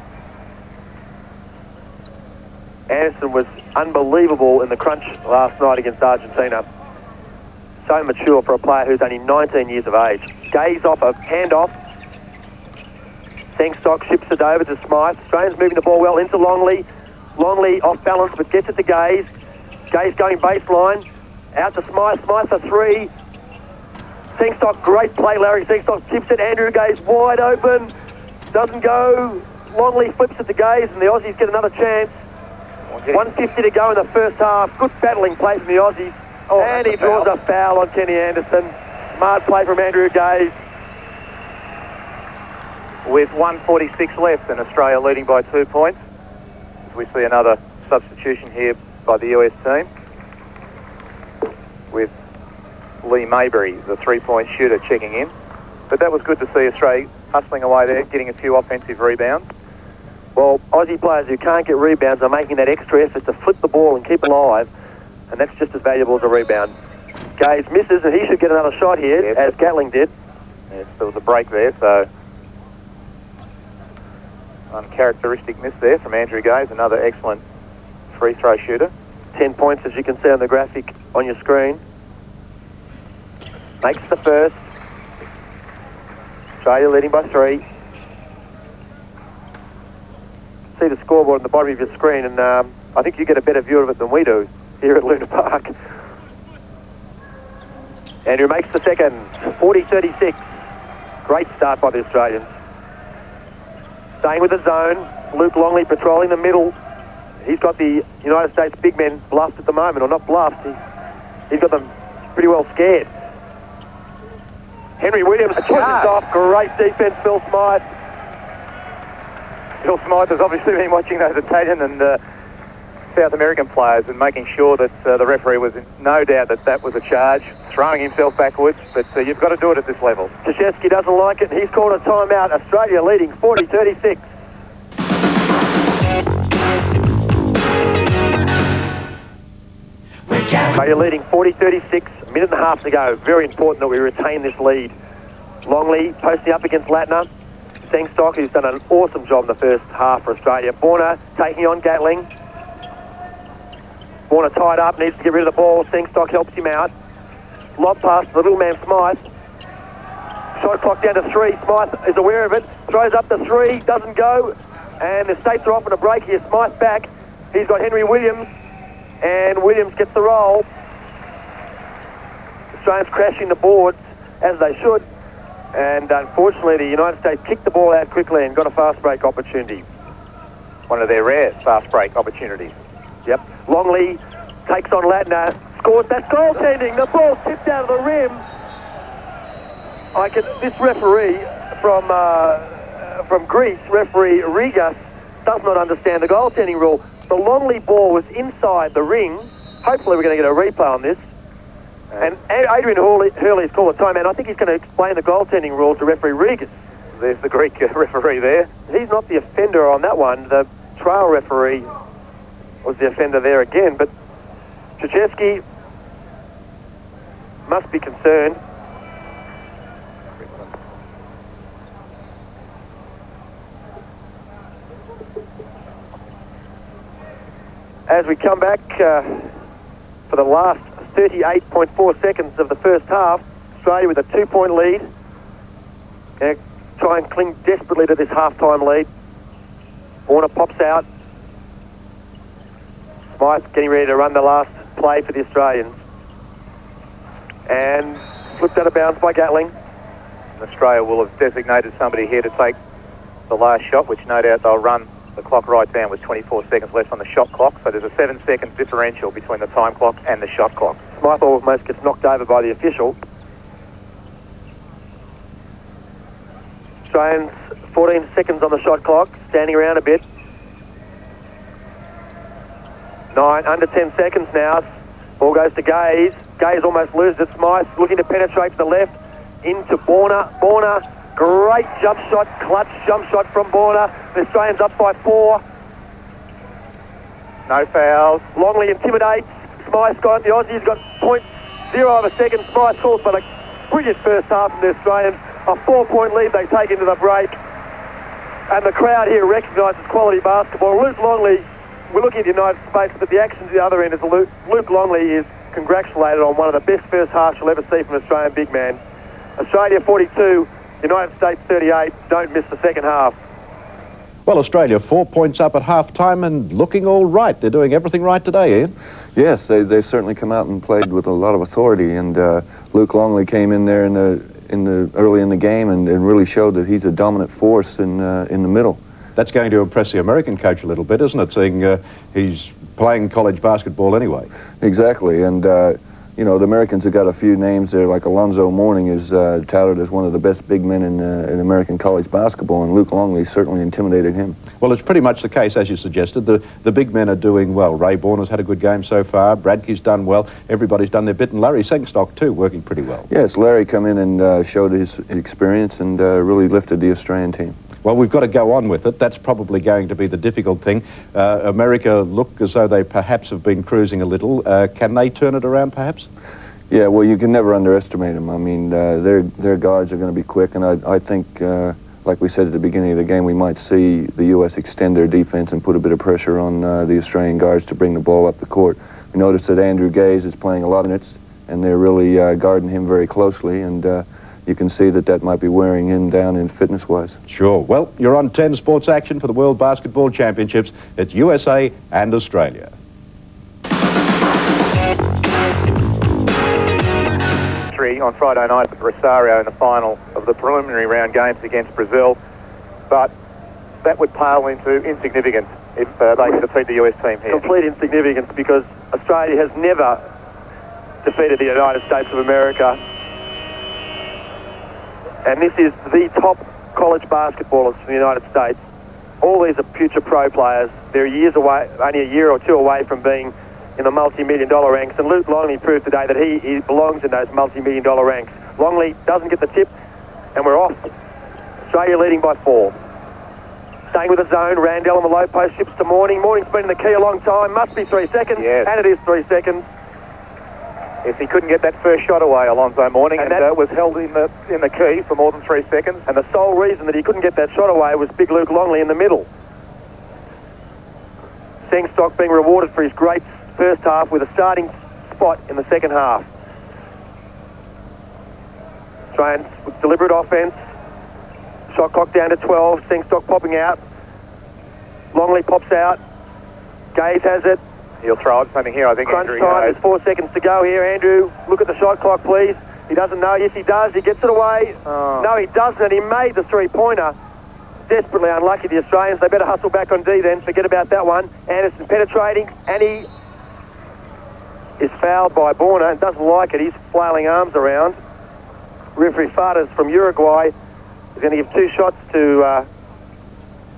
Anderson was unbelievable in the crunch last night against Argentina. So mature for a player who's only 19 years of age. Gaze off a handoff. Sengstock ships it over to Smythe. Australians moving the ball well into Longley. Longley off balance but gets it to Gaze. Gaze going baseline Out to Smythe. Smythe for 3. Sengstock, great play, Larry. Sengstock tips it. Andrew Gaze wide open. Doesn't go. Longley flips it to Gaze, and the Aussies get another chance. 1:50 to go in the first half. Good battling play from the Aussies. And he draws a foul on Kenny Anderson. Smart play from Andrew Gaze. With 1:46 left and Australia leading by 2 points. As we see another substitution here by the US team. With Lee Maybury, the three-point shooter, checking in. But that was good to see Australia hustling away there, getting a few offensive rebounds. Well, Aussie players who can't get rebounds are making that extra effort to flip the ball and keep it alive, and that's just as valuable as a rebound. Gaze misses, and he should get another shot here, yes, as Gatling did. Yes, there was a break there, so uncharacteristic miss there from Andrew Gaze, another excellent free throw shooter. 10 points, as you can see on the graphic on your screen. Makes the first. Australia leading by 3. See the scoreboard on the bottom of your screen, and I think you get a better view of it than we do here at Luna Park. Andrew makes the second. 40-36. Great start by the Australians. Staying with the zone. Luke Longley patrolling the middle. He's got the United States big men bluffed at the moment, or not bluffed. He's got them pretty well scared. Henry Williams pushes off. Great defense, Phil Smythe. Phil Smythe has obviously been watching those Italian and South American players and making sure that the referee was in no doubt that that was a charge, throwing himself backwards, but you've got to do it at this level. Krzyzewski doesn't like it, and he's called a timeout. Australia leading 40-36. Australia leading 40-36, a minute and a half to go. Very important that we retain this lead. Longley posting up against Latner. Sengstock, who's done an awesome job in the first half for Australia. Borna taking on Gatling. Borna tied up, needs to get rid of the ball. Sengstock helps him out. Lob pass to the little man Smythe. Shot clock down to 3. Smythe is aware of it. Throws up to 3, doesn't go. And the States are off on a break here. Smythe back. He's got Henry Williams. And Williams gets the roll. Australians crashing the boards, as they should. And unfortunately, the United States kicked the ball out quickly and got a fast break opportunity. One of their rare fast break opportunities. Yep. Longley takes on Latner, scores. That's goaltending. The ball tipped out of the rim. This referee from Greece, referee Rigas, does not understand the goaltending rule. The Longley ball was inside the ring. Hopefully we're going to get a replay on this. And Adrian Hurley's called a timeout. I think he's going to explain the goaltending rule to referee Rigas. There's the Greek referee there. He's not the offender on that one. The trail referee was the offender there again. But Krzyzewski must be concerned. As we come back for the last 38.4 seconds of the first half, Australia with a 2-point lead. Going to try and cling desperately to this half-time lead. Warner pops out. Smythe getting ready to run the last play for the Australians. And flipped out of bounds by Gatling. Australia will have designated somebody here to take the last shot, which no doubt they'll run the clock right down with 24 seconds left on the shot clock. So there's a 7-second differential between the time clock and the shot clock. Smythe almost gets knocked over by the official. Australians 14 seconds on the shot clock, standing around a bit. 9, under 10 seconds now. Ball goes to Gaze. Gaze almost loses it. Smythe looking to penetrate to the left. Into Borna. Borna, great jump shot, clutch jump shot from Borna. The Australians up by 4. No fouls. Longley intimidates. Smythe's got it. The Aussies got 0.0 of a second. Smythe calls for the brilliant first half from the Australians. A 4-point lead they take into the break. And the crowd here recognises quality basketball. Luke Longley, we're looking at the United States, but the action to the other end is Luke Longley is congratulated on one of the best first halves you'll ever see from an Australian big man. Australia 42, United States 38. Don't miss the second half. Well, Australia 4 points up at half-time and looking all right. They're doing everything right today, Ian. Yes, they've certainly come out and played with a lot of authority, and Luke Longley came in there early in the game and really showed that he's a dominant force in the middle. That's going to impress the American coach a little bit, isn't it, seeing he's playing college basketball anyway? Exactly, and you know, the Americans have got a few names there, like Alonzo Mourning is touted as one of the best big men in American college basketball, and Luke Longley certainly intimidated him. Well, it's pretty much the case, as you suggested. The big men are doing well. Ray Borner's had a good game so far. Bradkey's done well. Everybody's done their bit, and Larry Sengstock, too, working pretty well. Yes, Larry come in and showed his experience and really lifted the Australian team. Well, we've got to go on with it. That's probably going to be the difficult thing. America look as though they perhaps have been cruising a little. Can they turn it around, perhaps? Yeah, well, you can never underestimate them. I mean, their guards are going to be quick, and I think, like we said at the beginning of the game, we might see the U.S. extend their defense and put a bit of pressure on the Australian guards to bring the ball up the court. We noticed that Andrew Gaze is playing a lot of minutes, and they're really guarding him very closely, and you can see that might be wearing him down in fitness-wise. Sure. Well, you're on 10 Sports Action for the World Basketball Championships. It's USA and Australia. On Friday night at Rosario in the final of the preliminary round games against Brazil, but that would pale into insignificance if they defeat the US team here. Complete insignificance, because Australia has never defeated the United States of America, and this is the top college basketballers from the United States. All these are future pro players. They're years away, only a year or two away from being in the multi-million-dollar ranks, and Luke Longley proved today that he belongs in those multi-million-dollar ranks. Longley doesn't get the tip, and we're off. Australia leading by 4. Staying with the zone, Randell on the low post, ships to Mourning. Mourning's been in the key a long time, must be 3 seconds, yes. And it is 3 seconds. If he couldn't get that first shot away, Alonzo Mourning, and that was held in the key for more than 3 seconds. And the sole reason that he couldn't get that shot away was big Luke Longley in the middle. Sengstock being rewarded for his great first half with a starting spot in the second half. Australians with deliberate offense. Shot clock down to 12. Sengstock popping out. Longley pops out. Gaze has it. He'll throw it. Something here, I think. Crunch Andrew time. goes. There's 4 seconds to go here. Andrew, look at the shot clock, please. He doesn't know. Yes, he does. He gets it away. Oh. No, he doesn't. He made the three-pointer. Desperately unlucky, the Australians. They better hustle back on D then. Forget about that one. Anderson penetrating, and he is fouled by Borner and doesn't like it. He's flailing arms around. Referee Fadas from Uruguay is going to give 2 shots to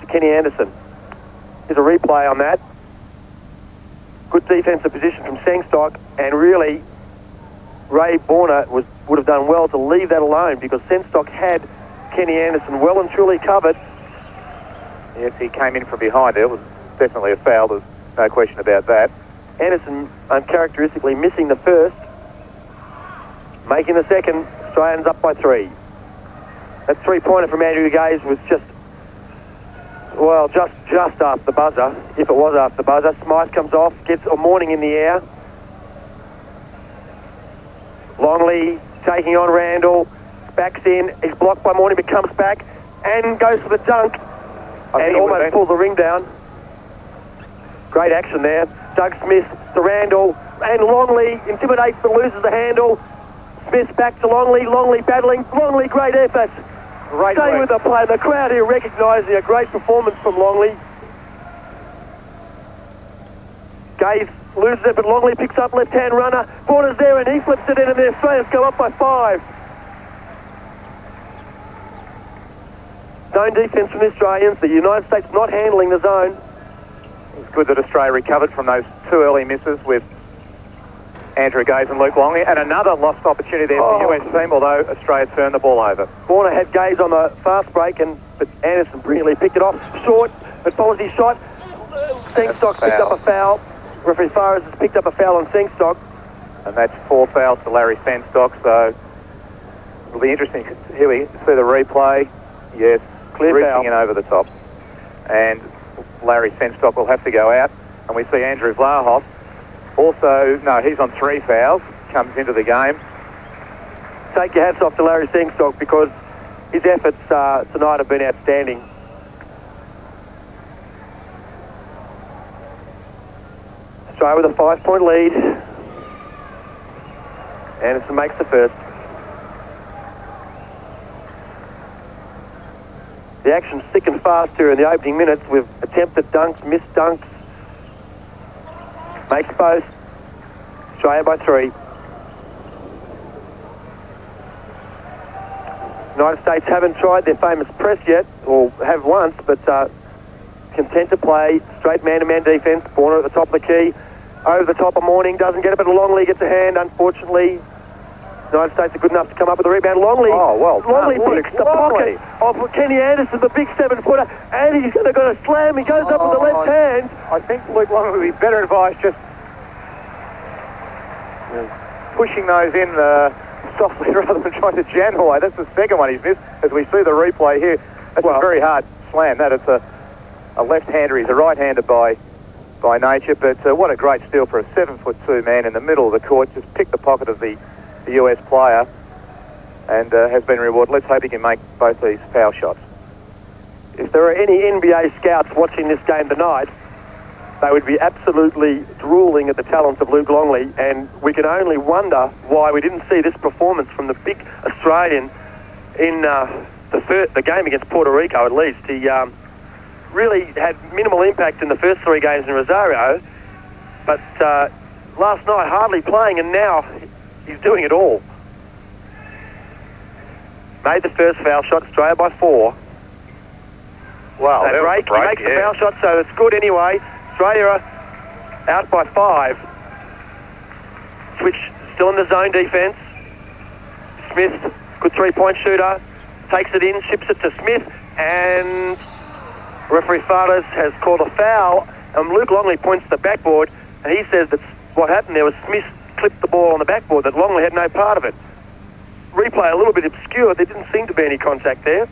Kenny Anderson. Here's a replay on that. Good defensive position from Sengstock, and really Ray Borner would have done well to leave that alone, because Sengstock had Kenny Anderson well and truly covered. Yes, he came in from behind. It was definitely a foul. There's no question about that. Anderson uncharacteristically missing the first, making the second. Australians up by 3. That three-pointer from Andrew Gaze was just after the buzzer, if it was after the buzzer. Smythe comes off, gets a Mourning in the air. Longley taking on Randall, backs in, he's blocked by Mourning, but comes back and goes for the dunk, and almost pulls the ring down. Great action there. Doug Smith to Randall, and Longley intimidates but loses the handle. Smith back to Longley, Longley battling, Longley, great effort. Staying with the play. The crowd here recognising a great performance from Longley. Gaze loses it, but Longley picks up left-hand runner. Border's there, and he flips it in, and the Australians go up by 5. Zone defence from the Australians. The United States not handling the zone. It's good that Australia recovered from those 2 early misses with Andrew Gaze and Luke Longley, and another lost opportunity there for the US team, although Australia turned the ball over. Borner had Gaze on the fast break, but Anderson brilliantly picked it off. Short, but follows his shot. Sengstock picked up a foul. Referee Fares has picked up a foul on Sengstock. And that's 4 fouls to Larry Sengstock, so it'll be interesting. Here we see the replay. Yes, clear reaching foul. in over the top. And Larry Sengstock will have to go out. And we see Andrew Vlahoff. Also, no, he's on 3 fouls, comes into the game. Take your hats off to Larry Sengstock, because his efforts tonight have been outstanding. Australia with a 5-point lead. Anderson makes the first. The action's thick and fast here in the opening minutes with attempted dunks, missed dunks. Makes both. Australia by 3. United States haven't tried their famous press yet, or have once, but content to play straight man-to-man defence. Borna at the top of the key. Over the top of Morning, doesn't get it, but Longley gets a hand, unfortunately. United States are good enough to come up with a rebound. Longley, Longley picks the pocket of Kenny Anderson, the big 7-footer, and he's going to go to slam. He goes up with the left hand. I think Luke Longley would be better advised just pushing those in softly rather than trying to jam away. That's the second one he's missed, as we see the replay here. That's a very hard slam. That it's a left-hander. He's a right-hander by nature, but what a great steal for a 7'2" man in the middle of the court. Just picked the pocket of the US player and has been rewarded. Let's hope he can make both these foul shots. If there are any NBA scouts watching this game tonight, they would be absolutely drooling at the talents of Luke Longley, and we can only wonder why we didn't see this performance from the big Australian in the game against Puerto Rico, at least. He really had minimal impact in the first 3 games in Rosario, but last night hardly playing, and now he's doing it all. Made the first foul shot, Australia by 4. Wow, that break, he makes the foul shot, so it's good anyway. Australia out by 5. Switch still in the zone defence. Smith, good 3-point shooter, takes it in, ships it to Smith, and referee Fares has called a foul, and Luke Longley points to the backboard, and he says that what happened there was Smith clipped the ball on the backboard, that Longley had no part of it. Replay a little bit obscure. There didn't seem to be any contact there.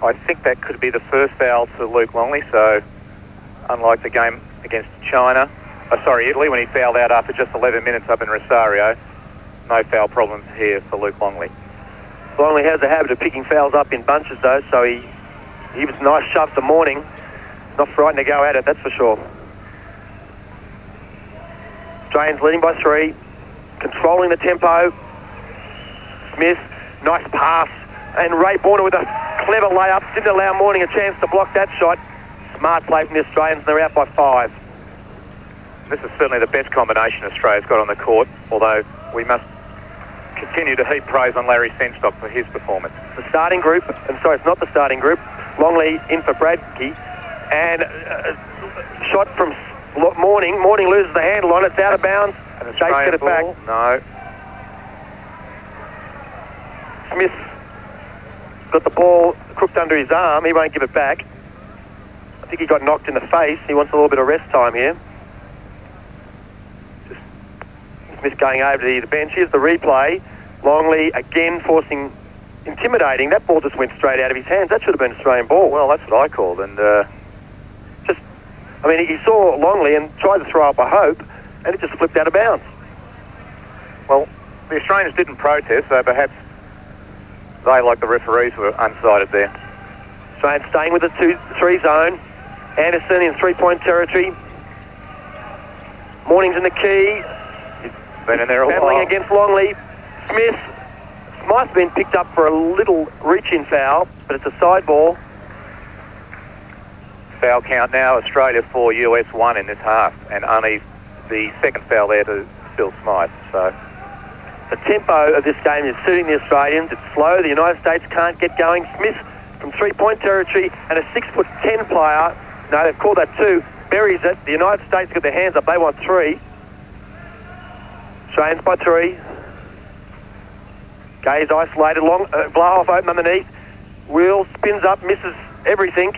I think that could be the first foul to Luke Longley, so unlike the game against Italy, when he fouled out after just 11 minutes up in Rosario, no foul problems here for Luke Longley. Longley has a habit of picking fouls up in bunches, though, so he was a nice shove to Morning. Not frightened to go at it, that's for sure. Australians leading by 3, controlling the tempo. Smith, nice pass, and Ray Borna with a clever layup. Didn't allow Morning a chance to block that shot. Smart play from the Australians, and they're out by 5. This is certainly the best combination Australia's got on the court, although we must continue to heap praise on Larry Senstock for his performance. The starting group, it's not the starting group. Longley in for Bradke, and shot from Morning. Morning loses the handle on it. It's out of bounds. And Chase get it back. No. Smith got the ball crooked under his arm. He won't give it back. I think he got knocked in the face. He wants a little bit of rest time here. Just Smith going over to the bench. Here's the replay. Longley again intimidating. That ball just went straight out of his hands. That should have been Australian ball. Well, that's what I called, and he saw Longley and tried to throw up a hope, and it just flipped out of bounds. Well, the Australians didn't protest, so perhaps they, like the referees, were unsighted there. Australians staying with the 2-3 zone. Anderson in 3-point territory. Morning's in the key. He's been in there a while. Battling against Longley. Smith might have been picked up for a little reach-in foul, but it's a side ball. Foul count now, Australia 4, US 1 in this half, and only the second foul there to Phil Smythe. So the tempo of this game is suiting the Australians. It's slow. The United States can't get going. Smith from 3-point territory, and a 6'10" player, no, they've called that 2, buries it. The United States got their hands up. They want 3. Australians by 3. Gay's isolated. Blahoff open underneath. Wheel spins up, misses everything.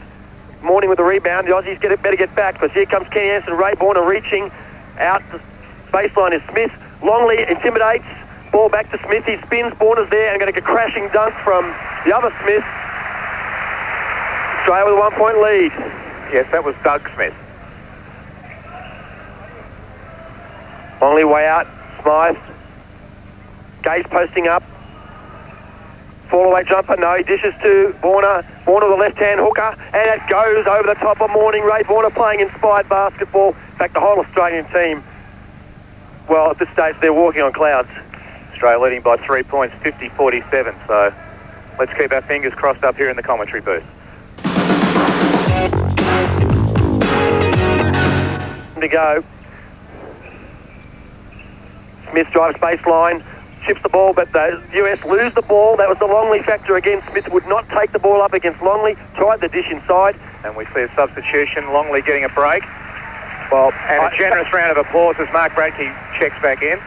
Morning with the rebound. The Aussies better get back, because here comes Kenny Anderson. Ray Borna reaching out. The baseline is Smith. Longley intimidates. Ball back to Smith. He spins. Borna's there and going to get a crashing dunk from the other Smith. Australia with a 1-point lead. yes, that was Doug Smith. Longley way out. Smythe. Gay's posting up. Fall away jumper. No, he dishes to Borna. Warner, the left-hand hooker, and it goes over the top of Morning. Ray Warner playing inspired basketball. In fact, the whole Australian team, well, at this stage, they're walking on clouds. Australia leading by 3 points, 50-47. So let's keep our fingers crossed up here in the commentary booth. To go. Smith drives baseline, chips the ball, but the US lose the ball. That was the Longley factor again. Smith would not take the ball up against Longley, tried the dish inside. And we see a substitution, Longley getting a break. Well, and a generous round of applause as Mark Bradkey checks back in.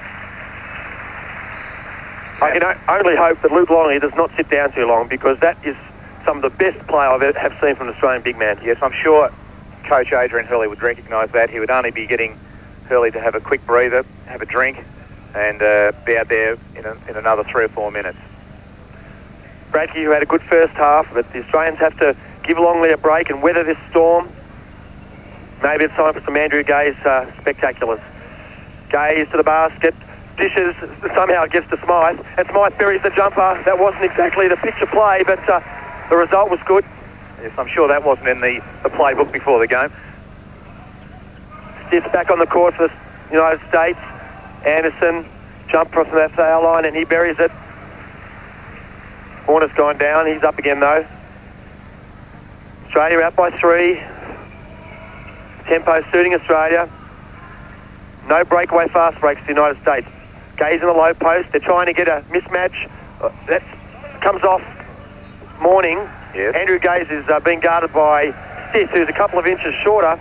I can only hope that Luke Longley does not sit down too long, because that is some of the best play I've ever have seen from an Australian big man. Yes, I'm sure Coach Adrian Hurley would recognise that. He would only be getting Hurley to have a quick breather, have a drink, and be out there in another 3 or 4 minutes. Bradkey, who had a good first half, but the Australians have to give Longley a break and weather this storm. Maybe it's time for some Andrew Gaze spectaculars. Gaze to the basket, dishes, somehow it gets to Smythe, and Smythe buries the jumper. That wasn't exactly the picture play, but the result was good. Yes, I'm sure that wasn't in the playbook before the game. Stiff's back on the court for the United States. Anderson, jumper from that foul line, and he buries it. Warner's gone down. He's up again, though. Australia out by 3. Tempo suiting Australia. No breakaway fast breaks to the United States. Gaze in the low post. They're trying to get a mismatch. That comes off Morning. Yes. Andrew Gaze is being guarded by Stiff, who's a couple of inches shorter,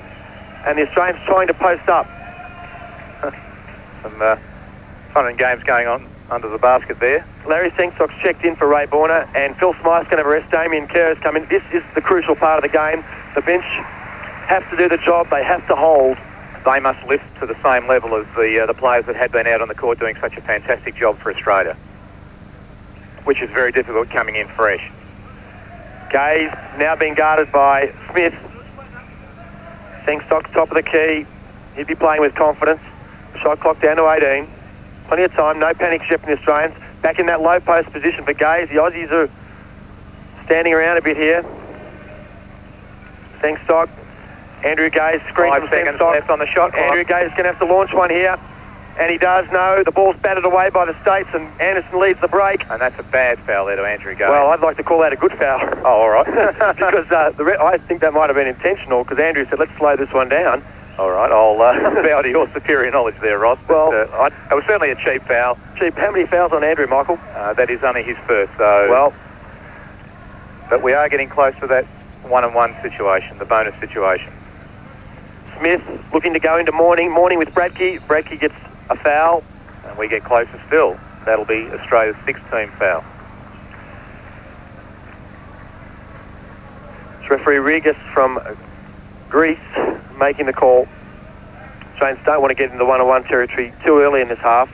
and the Australians trying to post up. Some fun and games going on under the basket there. Larry Sengstock's checked in for Ray Borner, and Phil Smythe's going to rest. Damien Kerr's come in. This is the crucial part of the game. The bench have to do the job. They have to hold. They must lift to the same level as the players that had been out on the court doing such a fantastic job for Australia, which is very difficult coming in fresh. Gaze now being guarded by Smith. Sengstock's top of the key. He'd be playing with confidence. Shot clock down to 18. Plenty of time. No panic shift in the Australians. Back in that low post position for Gaze. The Aussies are standing around a bit here. Sengstock. Andrew Gaze screens from 5 seconds Sengstock. left on the shot clock. Andrew Gaze is going to have to launch one here. And he does know. The ball's batted away by the States, and Anderson leads the break. And that's a bad foul there to Andrew Gaze. Well, I'd like to call that a good foul. Oh, all right. Because I think that might have been intentional, because Andrew said, let's slow this one down. All right, I'll bow to your superior knowledge there, Ross. Well, it was certainly a cheap foul. Cheap. How many fouls on Andrew, Michael? That is only his first, so... Well... But we are getting close to that one-on-one situation, the bonus situation. Smith looking to go into Morning. Morning with Bradkey. Bradkey gets a foul. And we get closer still. That'll be Australia's 6th team foul. It's referee Rigas from Greece making the call. Australians don't want to get into one-on-one territory too early in this half.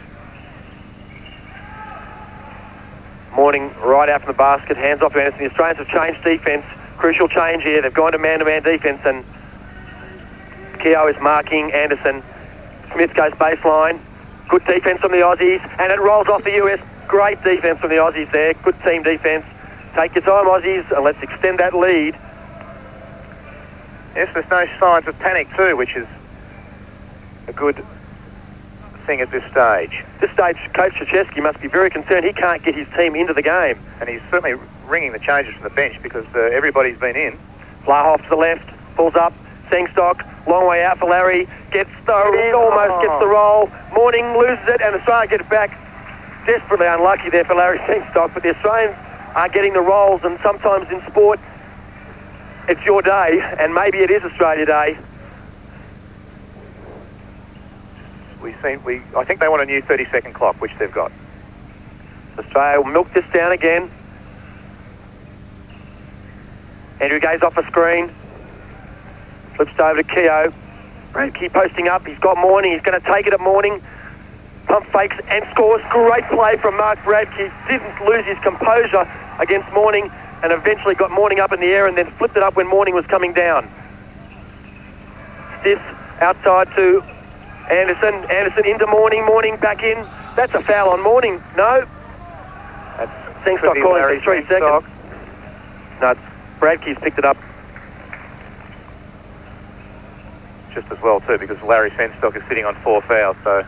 Morning right out from the basket, hands off to Anderson. The Australians have changed defence. Crucial change here. They've gone to man-to-man defence, and Keogh is marking Anderson. Smith goes baseline. Good defence from the Aussies, and it rolls off the US. Great defence from the Aussies there. Good team defence. Take your time, Aussies, and let's extend that lead. Yes, there's no signs of panic too, which is a good thing at this stage. This stage, Coach Krzyzewski must be very concerned. He can't get his team into the game. And he's certainly ringing the changes from the bench, because everybody's been in. Flahoff to the left, pulls up. Sengstock, long way out for Larry, almost gets the roll. Morning loses it, and Australia get it back. Desperately unlucky there for Larry Sengstock, but the Australians are getting the rolls, and sometimes in sport, it's your day, and maybe it is Australia Day. I think they want a new 30-second clock, which they've got. Australia will milk this down again. Andrew Gaze off a screen. Flips over to Keogh. Bradkey posting up. He's got Morning. He's going to take it at Morning. Pump fakes and scores. Great play from Mark Bradkey. Didn't lose his composure against Morning, and eventually got Morning up in the air and then flipped it up when Morning was coming down. Stiff outside to Anderson. Anderson into Morning. Morning back in. That's a foul on Morning. No. That's Sengstock calling for 3 seconds. No, Bradkey's picked it up. Just as well too, because Larry Senstock is sitting on 4 fouls, so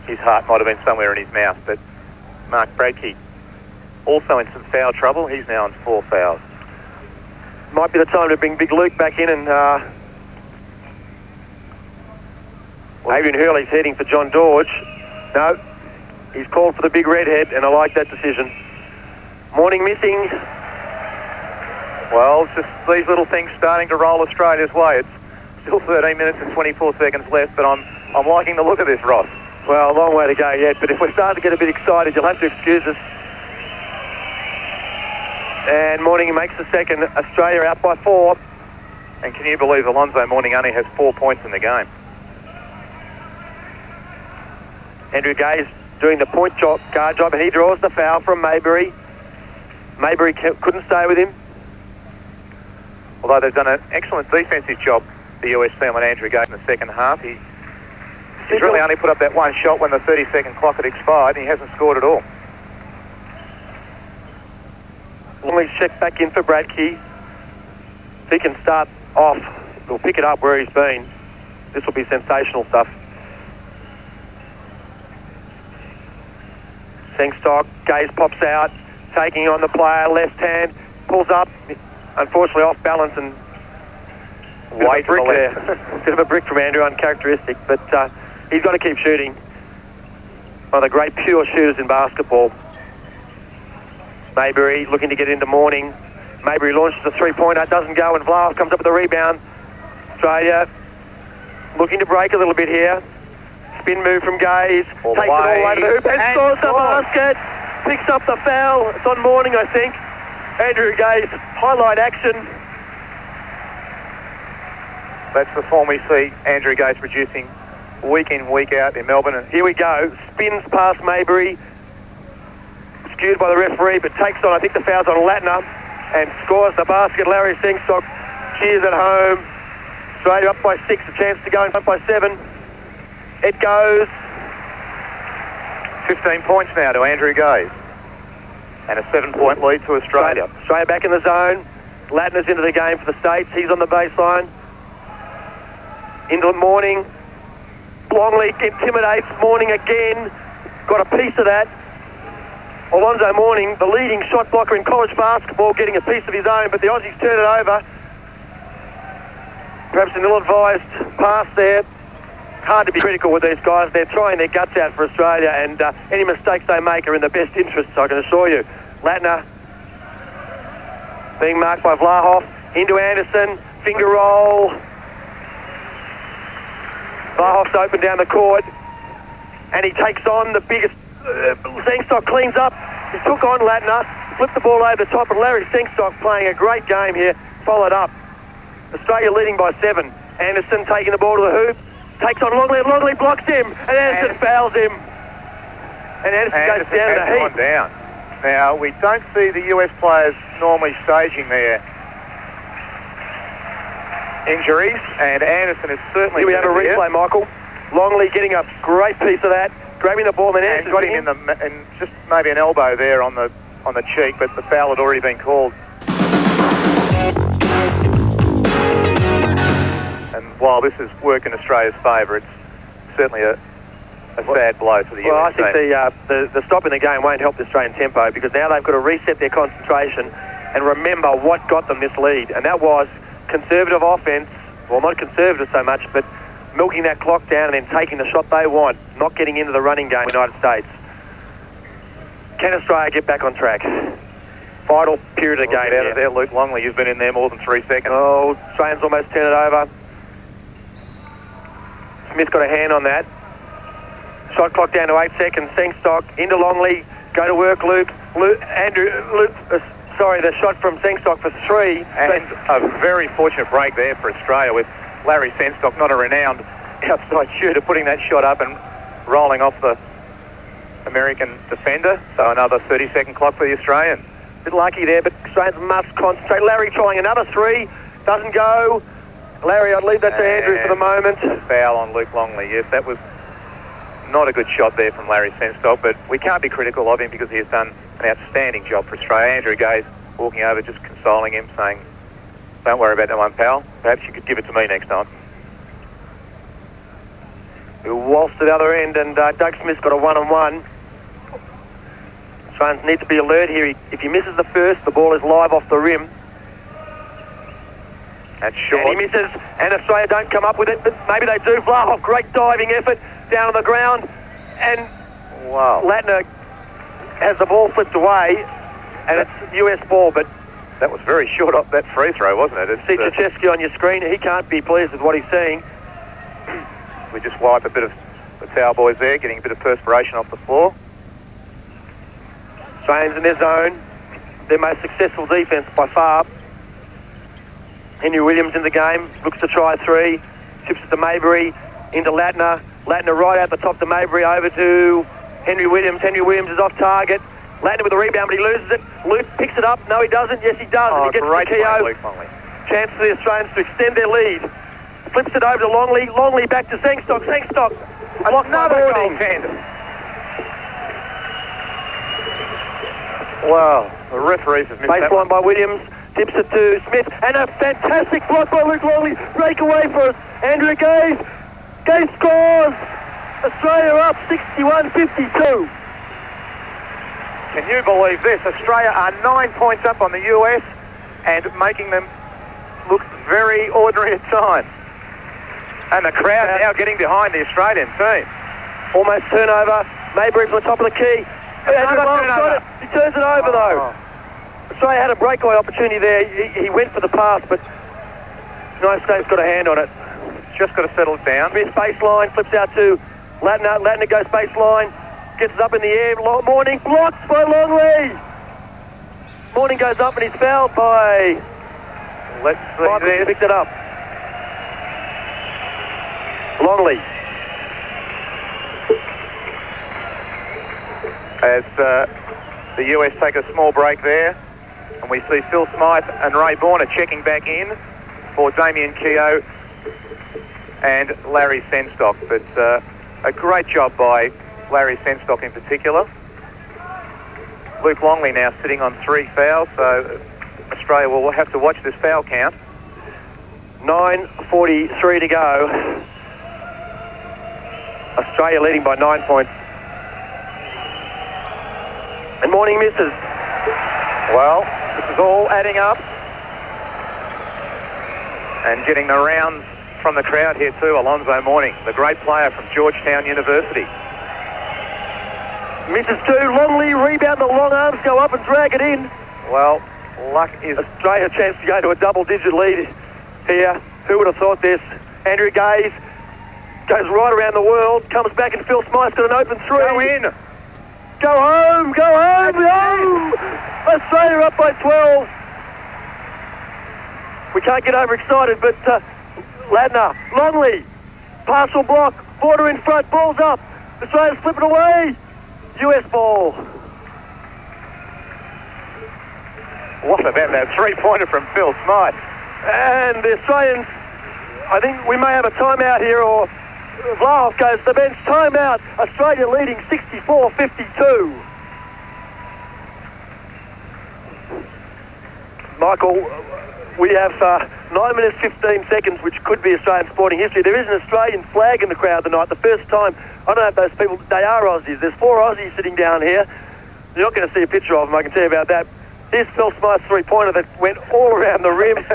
his heart might have been somewhere in his mouth. But Mark Bradkey also in some foul trouble. He's now on 4 fouls. Might be the time to bring Big Luke back in, and Adrian Hurley's heading for John Dorge. No, he's called for the big redhead, and I like that decision. Morning missing. Well, it's just these little things starting to roll Australia's way. It's still 13 minutes and 24 seconds left, but I'm liking the look of this, Ross. Well, a long way to go yet, but if we're starting to get a bit excited, you'll have to excuse us. And Morning makes the second. Australia out by 4. And can you believe Alonzo Mourning only has 4 points in the game? Andrew Gaze doing the point guard job, and he draws the foul from Maybury. Maybury couldn't stay with him. Although they've done an excellent defensive job, the US team, on Andrew Gaze in the second half. He's really only put up that one shot when the 30-second clock had expired, and he hasn't scored at all. Longley's checked back in for Bradkey. If he can start off, he'll pick it up where he's been. This will be sensational stuff. Sengstock, Gaze pops out, taking on the player, left hand, pulls up, unfortunately off balance and Way a brick there. Bit of a brick from Andrew, uncharacteristic, but he's got to keep shooting. One of the great pure shooters in basketball. Maybury looking to get into Morning. Maybury launches a three-pointer, doesn't go, and Vlahoff comes up with the rebound. Australia looking to break a little bit here. Spin move from Gaze, takes it all over the hoop and scores the basket. Picks up the foul. It's on Morning, I think. Andrew Gaze, highlight action. That's the form we see Andrew Gaze producing week in, week out in Melbourne. And here we go. Spins past Maybury. Skewed by the referee, but takes on, I think the foul's on Latner, and scores the basket. Larry Sengstock cheers at home. Australia up by 6, a chance to go in front by 7. It goes. 15 points now to Andrew Gaze. And a 7-point lead to Australia. Australia back in the zone. Latner's into the game for the States. He's on the baseline. Into the Morning. Longley intimidates Morning again. Got a piece of that. Alonzo Mourning, the leading shot blocker in college basketball, getting a piece of his own, but the Aussies turn it over. Perhaps an ill-advised pass there. Hard to be critical with these guys. They're trying their guts out for Australia, and any mistakes they make are in the best interests, I can assure you. Latner being marked by Vlahoff. Into Anderson. Finger roll. Vlahoff's open down the court, and he takes on the biggest. Sengstock cleans up. He took on Latner, flipped the ball over the top, and Larry Sengstock playing a great game here, followed up. Australia leading by 7. Anderson taking the ball to the hoop, takes on Longley, and Longley blocks him, and Anderson fouls him. And Anderson goes down to the heat. Down. Now, we don't see the US players normally staging their injuries, and Anderson is certainly... Here we have a replay, Michael. Longley getting a great piece of that. Grabbing the ball, and got him in just maybe an elbow there on the cheek, but the foul had already been called. And while this has worked in Australia's favour, it's certainly a sad blow to the US. Well, I think the stop in the game won't help the Australian tempo, because now they've got to reset their concentration and remember what got them this lead, and that was conservative offence. Well, not conservative so much, but milking that clock down and then taking the shot they want, not getting into the running game in the United States. Can Australia get back on track? Vital period of the game. Out of there, Luke Longley. You've been in there more than 3 seconds. Oh, Australians almost turn it over. Smith got a hand on that. Shot clock down to 8 seconds. Sengstock into Longley. Go to work, Luke. The shot from Sengstock for 3. And a very fortunate break there for Australia with Larry Sengstock, not a renowned outside shooter, putting that shot up and rolling off the American defender. So another 30-second clock for the Australians. A bit lucky there, but Australians must concentrate. Larry trying another 3. Doesn't go. Larry, I'd leave that to Andrew for the moment. Foul on Luke Longley. Yes, that was not a good shot there from Larry Sengstock, but we can't be critical of him because he has done an outstanding job for Australia. Andrew Gaze walking over, just consoling him, saying, Don't worry about that one, pal. Perhaps you could give it to me next time. Who waltzed to the other end, and Doug Smith's got a 1-on-1. Australians need to be alert here. If he misses the first, the ball is live off the rim. That's short. And he misses, and Australia don't come up with it, but maybe they do. Vlahov, great diving effort down on the ground, and Wow. Latner has the ball flipped away, and it's US ball, but That was very short off that free throw, wasn't it? see Krzyzewski on your screen. He can't be pleased with what he's seeing. We just wiped a bit of the towel boys there, getting a bit of perspiration off the floor. Australians in their zone, their most successful defence by far. Henry Williams in the game, looks to try three, chips it to Maybury, into Latner. Latner right out the top to Maybury, over to Henry Williams. Henry Williams is off target. Latner with a rebound, but he loses it. Luke picks it up. No, he doesn't. Yes, he does. Oh, and he gets great to Keogh. play, Luke Longley. Chance for the Australians to extend their lead. Flips it over to Longley. Longley back to Sengstock. Sengstock. Another goaltender. Wow, the referees have missed that Baseline one. by Williams. Tips it to Smith. And a fantastic block by Luke Longley. Breakaway for us. Andrew Gaze. Gaze scores. Australia up 61-52. Can you believe this? Australia are 9 points up on the US and making them look very ordinary at times. And the crowd now getting behind the Australian team. Almost turnover. Maybury from the top of the key. Andrew Lawrence got it. He turns it over though. Australia had a breakaway opportunity there. He went for the pass, but United States got a hand on it. Just got to settle it down. Smith baseline, flips out to Latner. Latner goes baseline, gets it up in the air. Morning blocked by Longley. Morning goes up and he's fouled by... Let's see Michael this. picked it up. Longley. As the US take a small break there, and we see Phil Smythe and Ray Borner checking back in for Damien Keogh and Larry Senstock. But a great job by Larry Senstock in particular. Luke Longley now sitting on 3 fouls, so Australia will have to watch this foul count. 9:43 to go. Australia leading by 9 points. And Morning misses. Well, this is all adding up. And getting the rounds from the crowd here too, Alonzo Mourning, the great player from Georgetown University. Misses 2. Longley rebound. The long arms go up and drag it in. Well, luck is... Australia a chance to go to a double-digit lead here. Who would have thought this? Andrew Gaze goes right around the world, comes back, and Phil Smythe's got an open three. Go in! Go home! Go home! Go! Australia up by 12. We can't get overexcited, but Latner, Longley, partial block, Border in front, ball's up. Australia's flipping away. US ball. What about that three-pointer from Phil Smythe? And the Australians, I think we may have a timeout here, or Vlahov goes to the bench. Timeout. Australia leading 64-52. Michael, we have 9 minutes 15 seconds, which could be Australian sporting history. There is an Australian flag in the crowd tonight. The first time, I don't know if those people, they are Aussies. There's 4 Aussies sitting down here. You're not going to see a picture of them, I can tell you about that. Here's Phil Smythe's three-pointer that went all around the rim.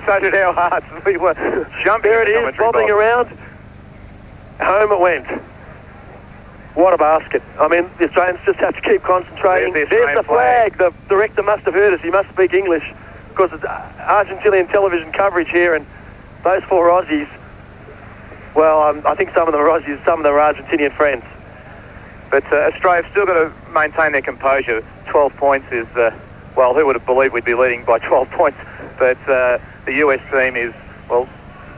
So did our hearts. We were jumping. There it is, bobbing around. Home it went. What a basket. I mean, the Australians just have to keep concentrating. There's the flag. The director must have heard us. He must speak English, because it's Argentinian television coverage here, and those 4 Aussies, well, I think some of them are Aussies, some of them are Argentinian friends. But Australia's still got to maintain their composure. 12 points is, well, who would have believed we'd be leading by 12 points? But the US team is, well,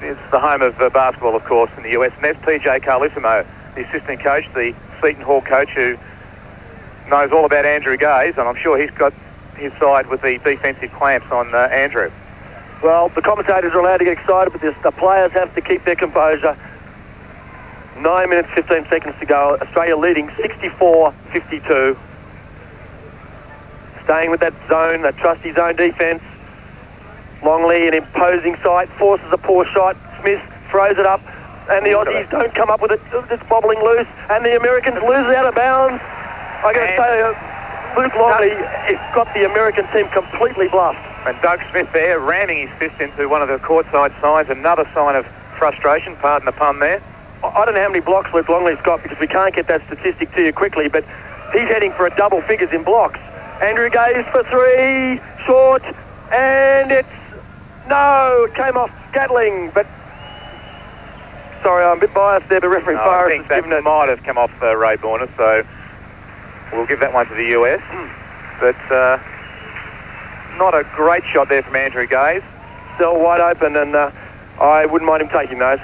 it's the home of basketball, of course, in the US. And there's PJ Carlissimo, the assistant coach, the Seton Hall coach, who knows all about Andrew Gaze, and I'm sure he's got his side with the defensive clamps on Andrew. Well, the commentators are allowed to get excited, but the players have to keep their composure. 9 minutes, 15 seconds to go. Australia leading 64-52. Staying with that zone, that trusty zone defence. Longley, an imposing sight, forces a poor shot. Smith throws it up, and the Aussies don't come up with it. It's bobbling loose, and the Americans lose it out of bounds. I got to say, Luke Longley has got the American team completely bluffed. And Doug Smith there ramming his fist into one of the courtside signs, another sign of frustration, pardon the pun there. I don't know how many blocks Luke Longley's got because we can't get that statistic to you quickly, but he's heading for a double figures in blocks. Andrew Gaze for three, short, and it came off Gatling, but sorry, I'm a bit biased there, but referee Farris I think that might have come off Ray Borner, so we'll give that one to the US. But not a great shot there from Andrew Gaze. Still wide open, and I wouldn't mind him taking those.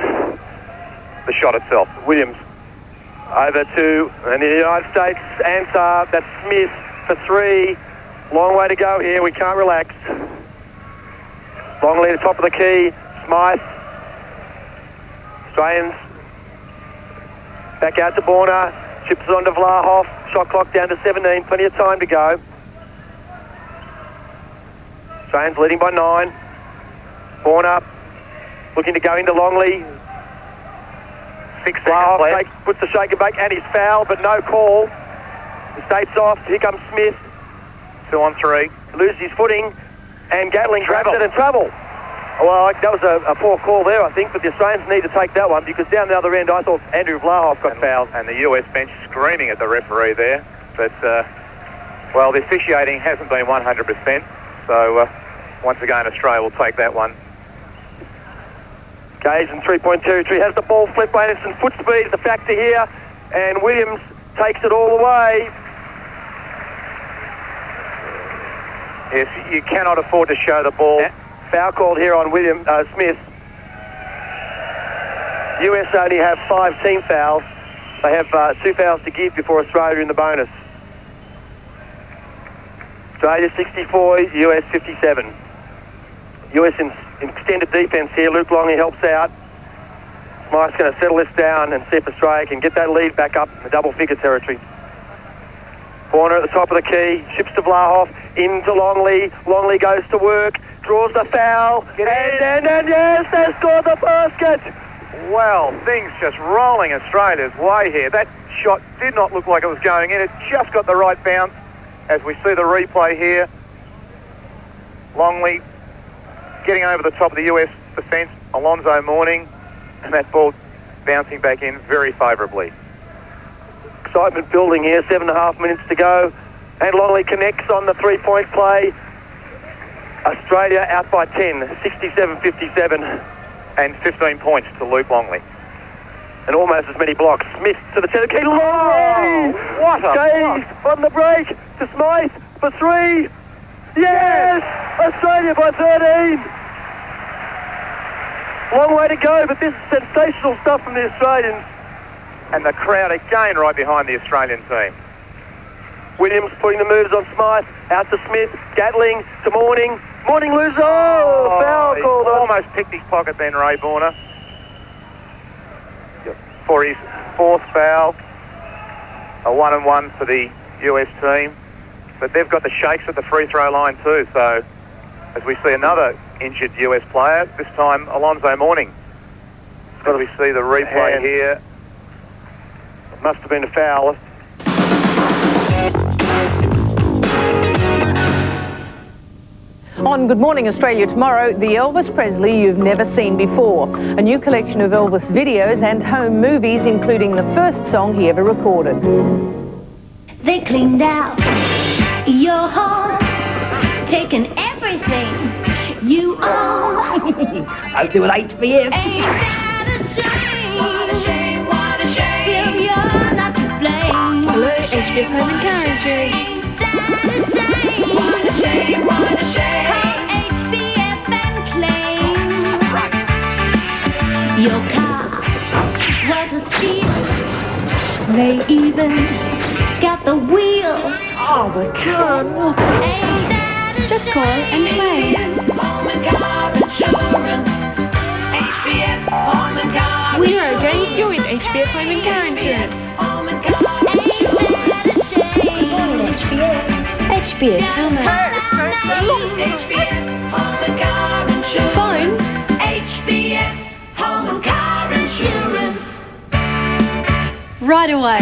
The shot itself. Williams over to the United States answer. That's Smith for three. Long way to go here. We can't relax. Longley at the top of the key. Smythe. Australians back out to Borner. Chips it on to Vlahoff. Shot clock down to 17. Plenty of time to go. Australians leading by 9. Borner looking to go into Longley. 6 seconds left. Puts the shake and bake, and he's fouled, but no call. The States off. Here comes Smith. 2 on 3. Loses his footing, and Gatling grabs it and trouble. Well, that was a poor call there, I think, but the Australians need to take that one because down the other end, I thought Andrew Vlahoff got fouled. And the US bench screaming at the referee there. But, well, the officiating hasn't been 100%, so once again, Australia will take that one. Gaze in three-point territory, has the ball flipped by Anderson. Foot speed is a factor here, and Williams takes it all the way. Yes, you cannot afford to show the ball. Foul called here on Smith. US only have 5 team fouls. They have 2 fouls to give before Australia in the bonus. Australia 64, US 57. US in extended defence here. Luke Longley helps out. Smythe's going to settle this down and see if Australia can get that lead back up in the double figure territory. Borner at the top of the key, ships to Vlahoff, into Longley. Longley goes to work, draws the foul, and yes, they scored the basket. Well, things just rolling Australia's way here. That shot did not look like it was going in. It just got the right bounce. As we see the replay here, Longley getting over the top of the US defence, Alonzo Mourning, and that ball bouncing back in very favourably. Excitement building here, 7.5 minutes to go, and Longley connects on the three-point play. Australia out by 10, 67-57. And 15 points to Luke Longley. And almost as many blocks. Smith to the center key. Oh, what a Gaze on the break to Smythe for 3. Yes! Australia by 13. Long way to go, but this is sensational stuff from the Australians. And the crowd again right behind the Australian team. Williams putting the moves on Smythe. Out to Smith. Gatling to Mourning. Mourning loses. Oh, foul called on. Almost picked his pocket then, Ray Borner. For his 4th foul. A 1-and-1 for the US team. But they've got the shakes at the free throw line too. So as we see another injured US player, this time Alonzo Mourning. As we see the replay here. It must have been a foul. On Good Morning Australia tomorrow, the Elvis Presley you've never seen before. A new collection of Elvis videos and home movies, including the first song he ever recorded. They cleaned out your home, taking everything you own. Out there with HBF. Ain't that a shame? What a shame, what a shame. Still you're not to blame. Hello, HBF Home and Car Insurance. Ain't that a shame? What a shame, what a shame. Call HBF and claim. Your car was a steal. They even got the wheels. Oh, the car. Ain't that a Just call and claim. Home and car insurance. HBF Home and Car We are again, you're with HBF Home and Car Insurance. Home and Car Insurance. Good morning, HBF. HBF, how may I? HBF Home and Car right away.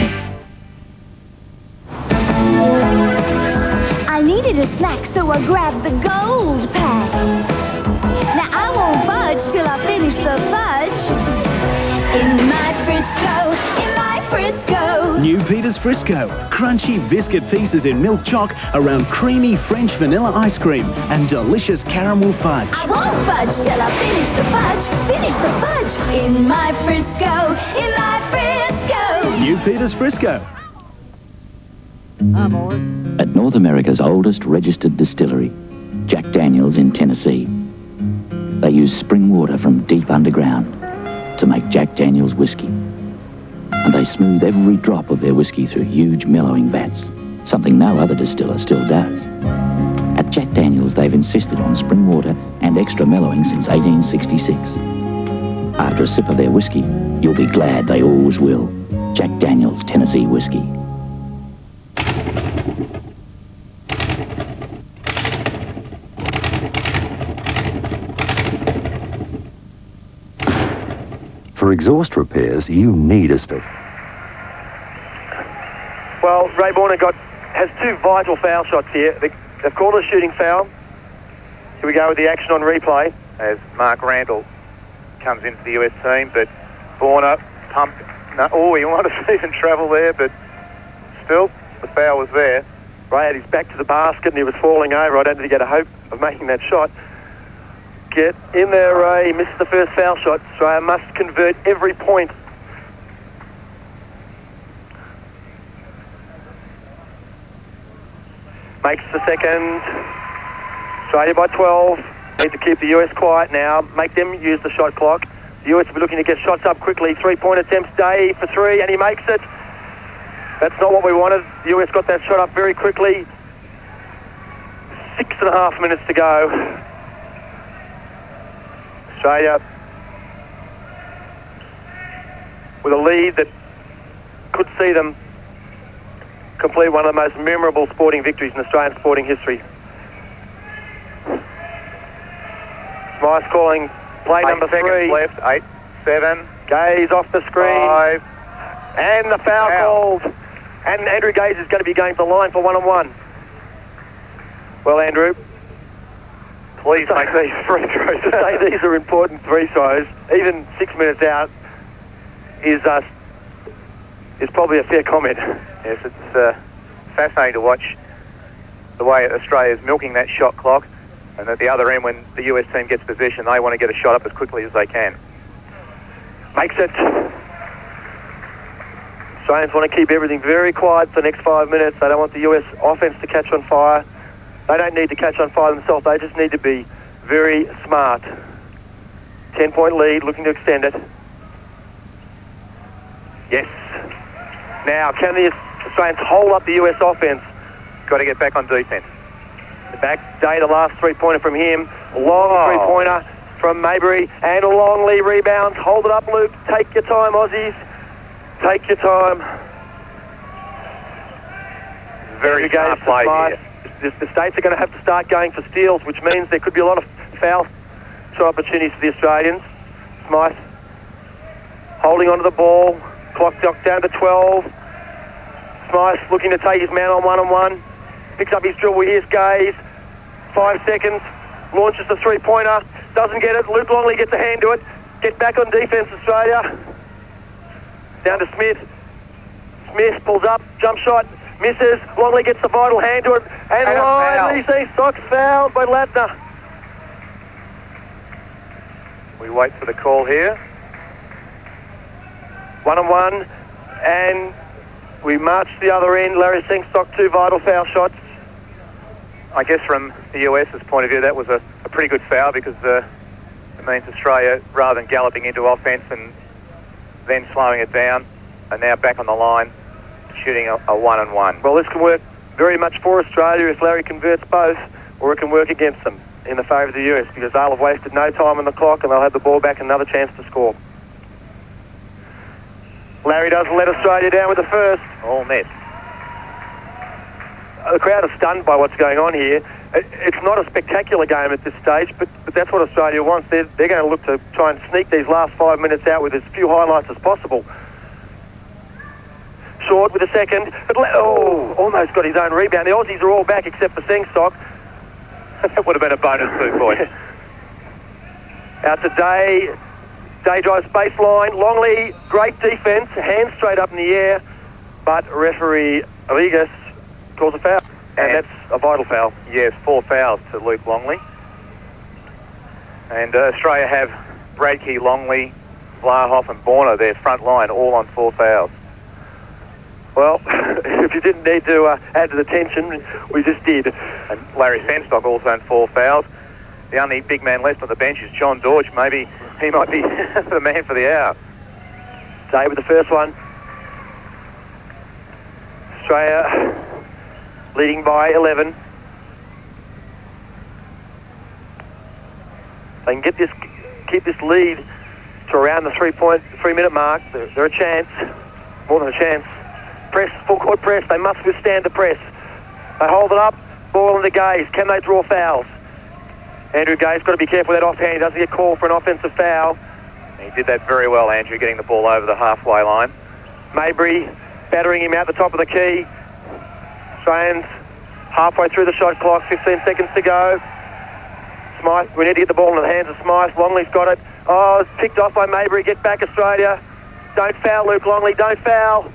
I needed a snack, so I grabbed the gold pack. Now I won't budge till I finish the fudge. In my Frisco, in my Frisco. New Peter's Frisco. Crunchy biscuit pieces in milk choc around creamy French vanilla ice cream and delicious caramel fudge. I won't budge till I finish the fudge. Finish the fudge. In my Frisco, in my Frisco. New Peter's Frisco. At North America's oldest registered distillery, Jack Daniel's in Tennessee, they use spring water from deep underground to make Jack Daniel's whiskey. And they smooth every drop of their whiskey through huge mellowing vats, something no other distiller still does. At Jack Daniel's, they've insisted on spring water and extra mellowing since 1866. After a sip of their whiskey, you'll be glad they always will. Jack Daniel's Tennessee Whiskey. For exhaust repairs, you need a spec. Well, Ray Borner has two vital foul shots here. They've called a shooting foul. Here we go with the action on replay. As Mark Randall comes into the US team, but Borner pumped. No, oh, he might have even travelled there, but still, the foul was there. Ray had his back to the basket and he was falling over. I don't think he had a hope of making that shot. Get in there, Ray. He misses the first foul shot. Australia must convert every point. Makes the second. Australia by 12. Need to keep the US quiet now. Make them use the shot clock. The US will be looking to get shots up quickly. 3-point attempts. Day for three, and he makes it. That's not what we wanted. The US got that shot up very quickly. 6.5 minutes to go. Australia with a lead that could see them complete one of the most memorable sporting victories in Australian sporting history. Smythe calling play number 3. Left, 8, 7. Gaze off the screen. 5. And the foul called. And Andrew Gaze is going to be going to the line for 1-on-1. Well, Andrew, please make these free throws. To say these are important free throws, even 6 minutes out, is probably a fair comment. Yes, it's fascinating to watch the way Australia's milking that shot clock, and at the other end, when the US team gets possession, they want to get a shot up as quickly as they can. Makes it. Australians want to keep everything very quiet for the next 5 minutes. They don't want the US offence to catch on fire. They don't need to catch on fire themselves. They just need to be very smart. 10-point lead, looking to extend it. Yes. Now, can the Australians hold up the US offence? Got to get back on defence. The back Day, the last three-pointer from him. Long three-pointer from Maybury. And a long Lee rebound. Hold it up, Luke. Take your time, Aussies. Take your time. Very smart play here. The States are going to have to start going for steals, which means there could be a lot of foul shot opportunities for the Australians. Smythe holding onto the ball. Clock down to 12. Smythe looking to take his man on 1-on-1. Picks up his dribble. Here's Gaze. 5 seconds. Launches the three-pointer. Doesn't get it. Luke Longley gets a hand to it. Get back on defence, Australia. Down to Smith. Smith pulls up. Jump shot. Misses. Longley gets the vital hand to it. And Ryan Lee Stocks fouled by Latner. We wait for the call here. 1-on-1. And we march to the other end. Larry Sengstock, 2 vital foul shots. I guess from the US's point of view, that was a pretty good foul because it means Australia, rather than galloping into offence and then slowing it down, are now back on the line, shooting a 1-on-1. Well, this can work very much for Australia if Larry converts both, or it can work against them in the favour of the US because they'll have wasted no time on the clock and they'll have the ball back and another chance to score. Larry doesn't let Australia down with the first. All net. The crowd are stunned by what's going on here. It's not a spectacular game at this stage, but that's what Australia wants. They're going to look to try and sneak these last 5 minutes out with as few highlights as possible. short with a second. But almost got his own rebound. The Aussies are all back except for Sengstock. That would have been a bonus 2 points. Out to Day. Day drives baseline. Longley, great defence. Hands straight up in the air. But referee Aligas calls a foul. And that's a vital foul. Yes, 4 fouls to Luke Longley. And Australia have Bradkey, Longley, Vlahoff and Borna, their front line, all on 4 fouls. Well, if you didn't need to add to the tension, we just did. And Larry Sengstock also on 4 fouls. The only big man left on the bench is John Dortch. Maybe he might be the man for the hour. Day with the first one. Australia leading by 11. They can keep this lead to around the 3-minute mark. They're a chance, more than a chance. Press, full court press. They must withstand the press. They hold it up. Ball into Gaze. Can they draw fouls? Andrew Gaze got to be careful with that offhand. He doesn't get called for an offensive foul. He did that very well, Andrew, getting the ball over the halfway line. Mabry battering him out the top of the key. Australians halfway through the shot clock. 15 seconds to go. Smythe, we need to get the ball into the hands of Smythe. Longley's got it. Oh, it's picked off by Mabry. Get back, Australia. Don't foul, Luke Longley. Don't foul.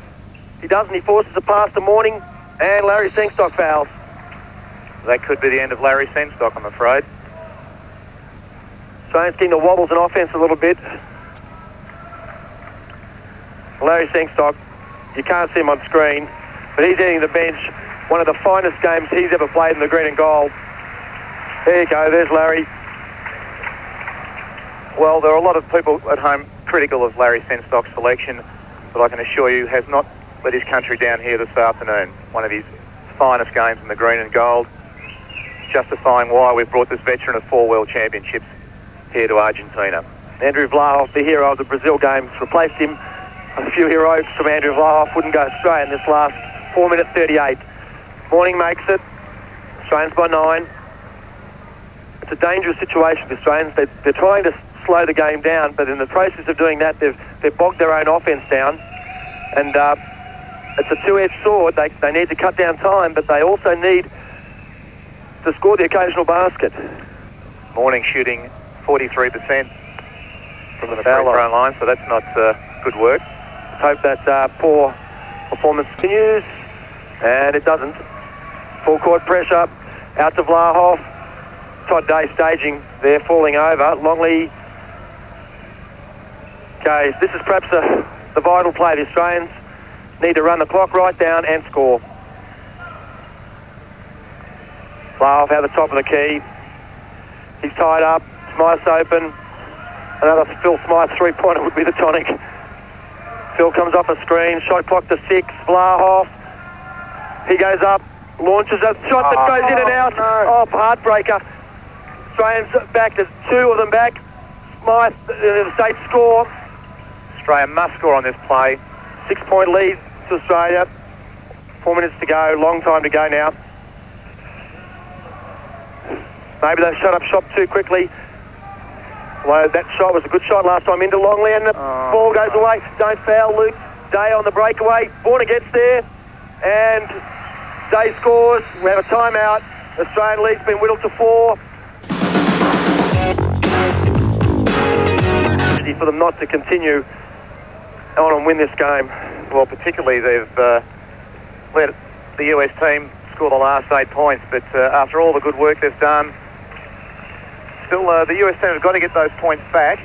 He doesn't. He forces a pass to Morning. And Larry Sengstock fouls. That could be the end of Larry Sengstock, I'm afraid. Australians getting the wobbles in offence a little bit. Larry Sengstock, you can't see him on screen, but he's hitting the bench. One of the finest games he's ever played in the green and gold. There you go, there's Larry. Well, there are a lot of people at home critical of Larry Sengstock's selection, but I can assure you has not let his country down here this afternoon. One of his finest games in the green and gold, justifying why we've brought this veteran of 4 World Championships here to Argentina. Andrew Vlahoff, the hero of the Brazil games, replaced him. A few heroics from Andrew Vlahoff wouldn't go Australian this last 4 minute 38. Morning makes it. Australians by 9. It's a dangerous situation for Australians. They're trying to slow the game down, but in the process of doing that, they've bogged their own offence down. And it's a two-edged sword. They need to cut down time, but they also need to score the occasional basket. Morning shooting 43% from the free throw line, so that's not good work. Hope that poor performance continues, and it doesn't. Full court pressure, out to Vlahoff. Todd Day staging there, falling over. Longley. Okay, this is perhaps the vital play. The Australians need to run the clock right down and score. Vlahoff out the top of the key. He's tied up. Smythe's open. Another Phil Smythe three-pointer would be the tonic. Phil comes off a screen. Shot clock to 6. Vlahoff. He goes up. Launches a shot that goes in and out. No. Oh, heartbreaker. Australians back. There's 2 of them back. Smythe, the state score. Australia must score on this play. 6-point lead to Australia. 4 minutes to go. Long time to go now. Maybe they shut up shop too quickly. Well, that shot was a good shot last time into Longley, and the ball goes away. Don't foul, Luke. Day on the breakaway. Borna gets there, and Day scores. We have a timeout. Australian lead's been whittled to 4. For them not to continue on and win this game. Well, particularly they've let the US team score the last 8 points, but after all the good work they've done, still the US team have got to get those points back.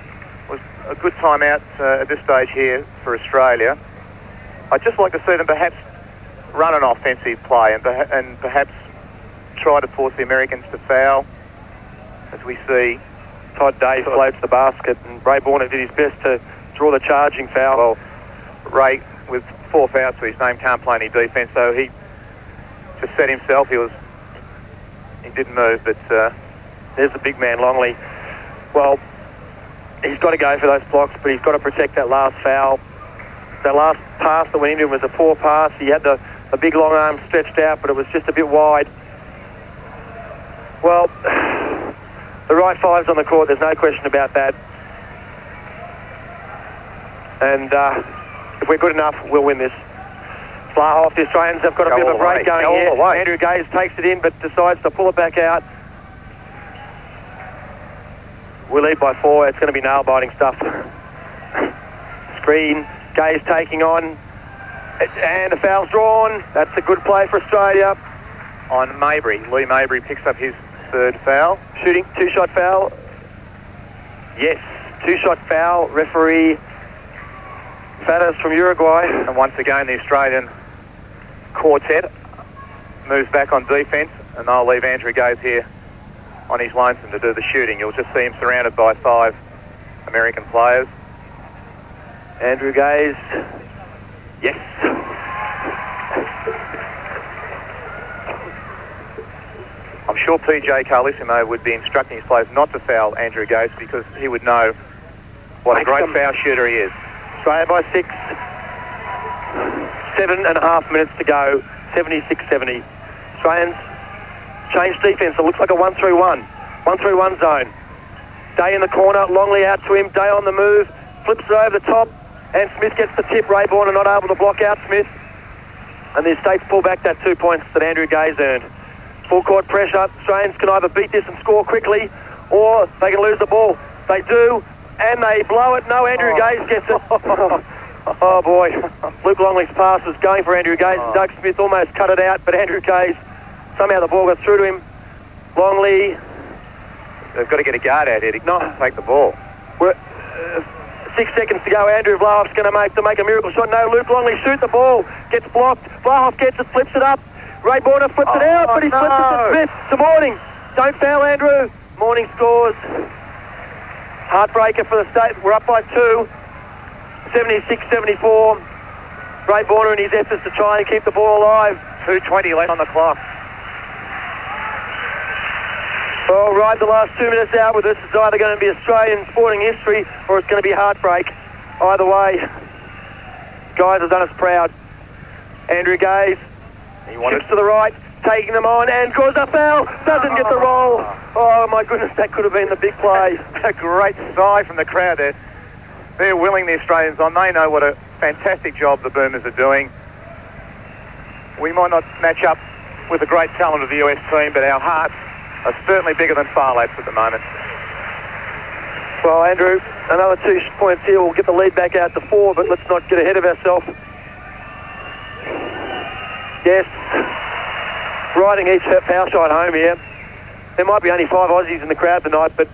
It was a good timeout at this stage here for Australia. I'd just like to see them perhaps run an offensive play and perhaps try to force the Americans to foul, as we see Todd Day floats the basket, and Ray Borna did his best to draw the charging foul. Well, Ray, with 4 fouls to his name, can't play any defence, so he just set himself. He didn't move, but there's the big man, Longley. Well, he's got to go for those blocks, but he's got to protect that last foul. That last pass that went into him was a poor pass. He had the big long arm stretched out, but it was just a bit wide. Well, the right 5's on the court, there's no question about that. And if we're good enough, we'll win this. Flahoff, the Australians have got a bit of a break going Go all here. the way. Andrew Gaze takes it in but decides to pull it back out. We lead by 4. It's going to be nail-biting stuff. Screen, Gaze taking on, and the foul's drawn. That's a good play for Australia. On Mabry. Lee Mabry picks up his third foul. Shooting, 2-shot foul. Yes, 2-shot foul. Referee Fadas from Uruguay. And once again, the Australian quartet moves back on defence, and they'll leave Andrew Gaze here on his lonesome to do the shooting. You'll just see him surrounded by 5 American players. Andrew Gaze. Yes. I'm sure PJ Carlissimo would be instructing his players not to foul Andrew Gaze because he would know what a great foul shooter he is. Australia by 6. 7.5 minutes to go. 76-70. Australians change defence. It looks like a 1-3-1. 1-3-1 zone. Day in the corner. Longley out to him. Day on the move. Flips it over the top. And Smith gets the tip. Rayborn are not able to block out Smith. And the States pull back that 2 points that Andrew Gaze earned. Full court pressure. Australians can either beat this and score quickly, or they can lose the ball. They do, and they blow it. No, Andrew Gaze gets it. Oh boy. Luke Longley's pass was going for Andrew Gaze. Doug Smith almost cut it out, but Andrew Gaze, somehow the ball got through to him. Longley. They've got to get a guard out here to take the ball. 6 seconds to go. Andrew Vlahoff's going to make a miracle shot. No, Luke Longley shoots the ball. Gets blocked. Vlahoff gets it, flips it up. Ray Border flips it out, but he flips it to Smith. To Morning. Don't foul, Andrew. Morning scores. Heartbreaker for the State. We're up by 2. 76-74. Ray Border in his efforts to try and keep the ball alive. 2:20 left on the clock. Well, ride the last 2 minutes out with this. It's either going to be Australian sporting history or it's going to be heartbreak. Either way, guys have done us proud. Andrew Gaze. Chips to the right, taking them on, and draws a foul. Doesn't get the roll. Oh, my goodness, that could have been the big play. A great sigh from the crowd there. They're willing the Australians on. They know what a fantastic job the Boomers are doing. We might not match up with the great talent of the US team, but our hearts are certainly bigger than Far Laps at the moment. Well, Andrew, another 2 points here. We'll get the lead back out to 4, but let's not get ahead of ourselves. Yes, riding each foul shot home here. There might be only 5 Aussies in the crowd tonight, but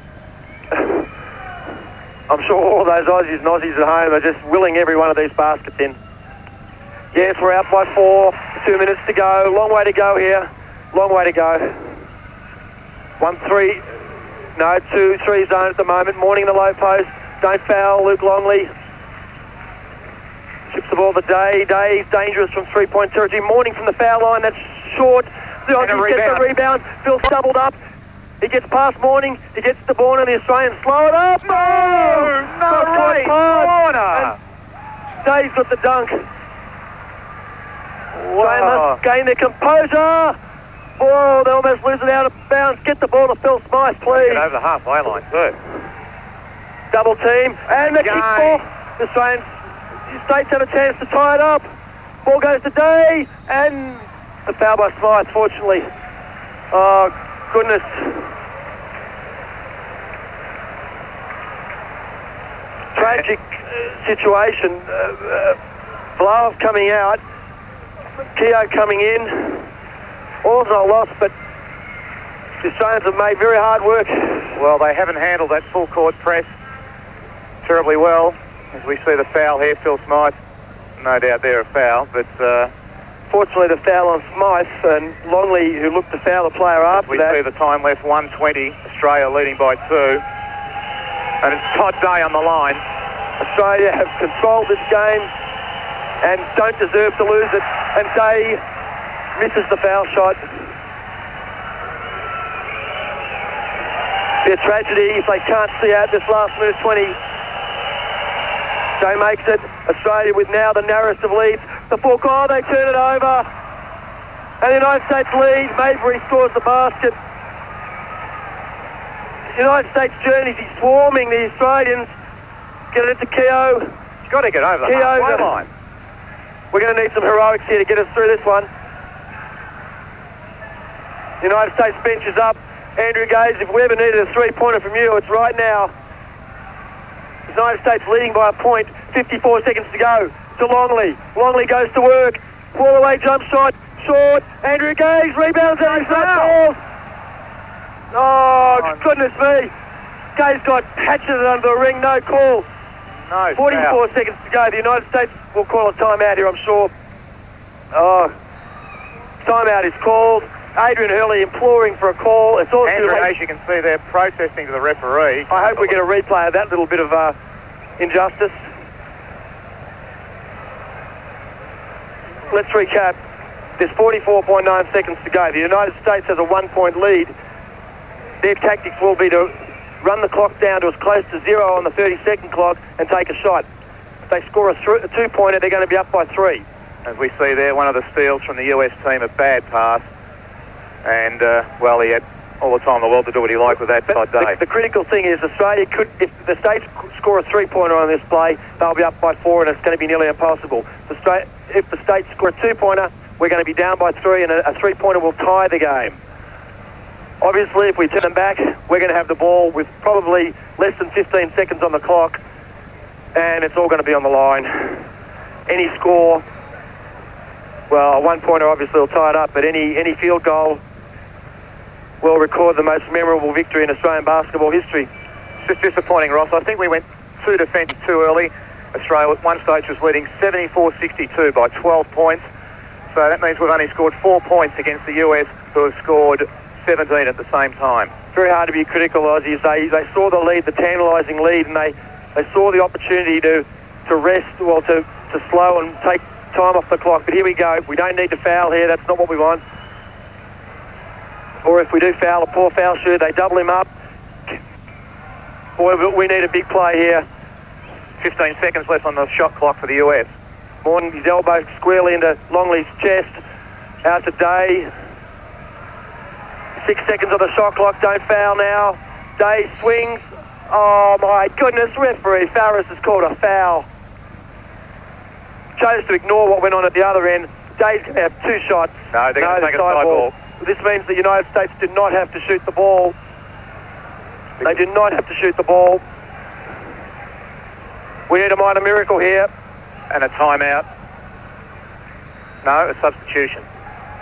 I'm sure all those Aussies and Aussies at home are just willing every one of these baskets in. Yes, we're out by 4, 2 minutes to go. Long way to go here. Long way to go. 1-3, no, 2-3 zone at the moment. Morning in the low post. Don't foul Luke Longley. Chips the ball to Day. Day's dangerous from 3-point territory. Morning from the foul line. That's short. The Aussies get the rebound. Phil's doubled up. He gets past Morning. He gets the ball and the Australians slow it up. No way. Corner. Day's got the dunk. Australians must gain their composure. Oh, they almost lose it out of bounds. Get the ball to Phil Smythe, please. Get over the halfway line too. Double team. And the kick ball. The Australians, the States have a chance to tie it up. Ball goes to Day. And the foul by Smythe, fortunately. Oh, goodness. Tragic situation. Vlahoff coming out. Keogh coming in. All's not lost, but the Australians have made very hard work. Well, they haven't handled that full court press terribly well. As we see the foul here, Phil Smythe, no doubt they're a foul, but fortunately the foul on Smythe and Longley, who looked to foul the player after that. We see the time left, 1:20, Australia leading by 2. And it's Todd Day on the line. Australia have controlled this game and don't deserve to lose it. And Day misses the foul shot. Be a tragedy if they can't see out this last minute 20. Day makes it. Australia with now the narrowest of leads. The full corner, they turn it over. And the United States lead. Mabry scores the basket. The United States journeys, he's swarming the Australians. Get it to Keogh. He's got to get over the halfway line. We're going to need some heroics here to get us through this one. The United States bench is up. Andrew Gaze, if we ever needed a three-pointer from you, it's right now. The United States leading by a point, 54 seconds to go. To Longley. Longley goes to work. Fall away jump shot. Short. Andrew Gaze rebounds and he's not balls. Oh, goodness me. Gaze got hatcheted under the ring. No call. No. 44 seconds to go. The United States will call a timeout here, I'm sure. Oh, timeout is called. Adrian Hurley imploring for a call. It's all Andrew, as you can see, they're protesting to the referee. I hope we get a replay of that little bit of injustice. Let's recap. There's 44.9 seconds to go. The United States has a 1-point lead. Their tactics will be to run the clock down to as close to 0 on the 30-second clock and take a shot. If they score a two-pointer, they're going to be up by 3. As we see there, one of the steals from the US team, a bad pass. And, well, he had all the time in the world to do what he liked with that side day. The critical thing is Australia could, if the States score a three-pointer on this play, they'll be up by 4 and it's going to be nearly impossible. If the States score a two-pointer, we're going to be down by 3 and a three-pointer will tie the game. Obviously, if we turn them back, we're going to have the ball with probably less than 15 seconds on the clock and it's all going to be on the line. Any score, well, a one-pointer obviously will tie it up, but any field goal will record the most memorable victory in Australian basketball history. It's just disappointing, Ross. I think we went too defensive too early. Australia at one stage was leading 74-62 by 12 points. So that means we've only scored 4 points against the US, who have scored 17 at the same time. Very hard to be critical, Aussies. They saw the lead, the tantalising lead, and they saw the opportunity to rest, well, to slow and take time off the clock. But here we go. We don't need to foul here. That's not what we want. Or if we do foul, a poor foul shoot, they double him up. Boy, we need a big play here. 15 seconds left on the shot clock for the US. Morton, his elbow squarely into Longley's chest. Out to Day. 6 seconds on the shot clock. Don't foul now. Day swings. Oh my goodness, referee Farris has called a foul. Chose to ignore what went on at the other end. Day's going to have 2 shots. No, they're going to take a side ball. This means the United States did not have to shoot the ball. They did not have to shoot the ball. We need a minor miracle here. And a timeout. No, a substitution.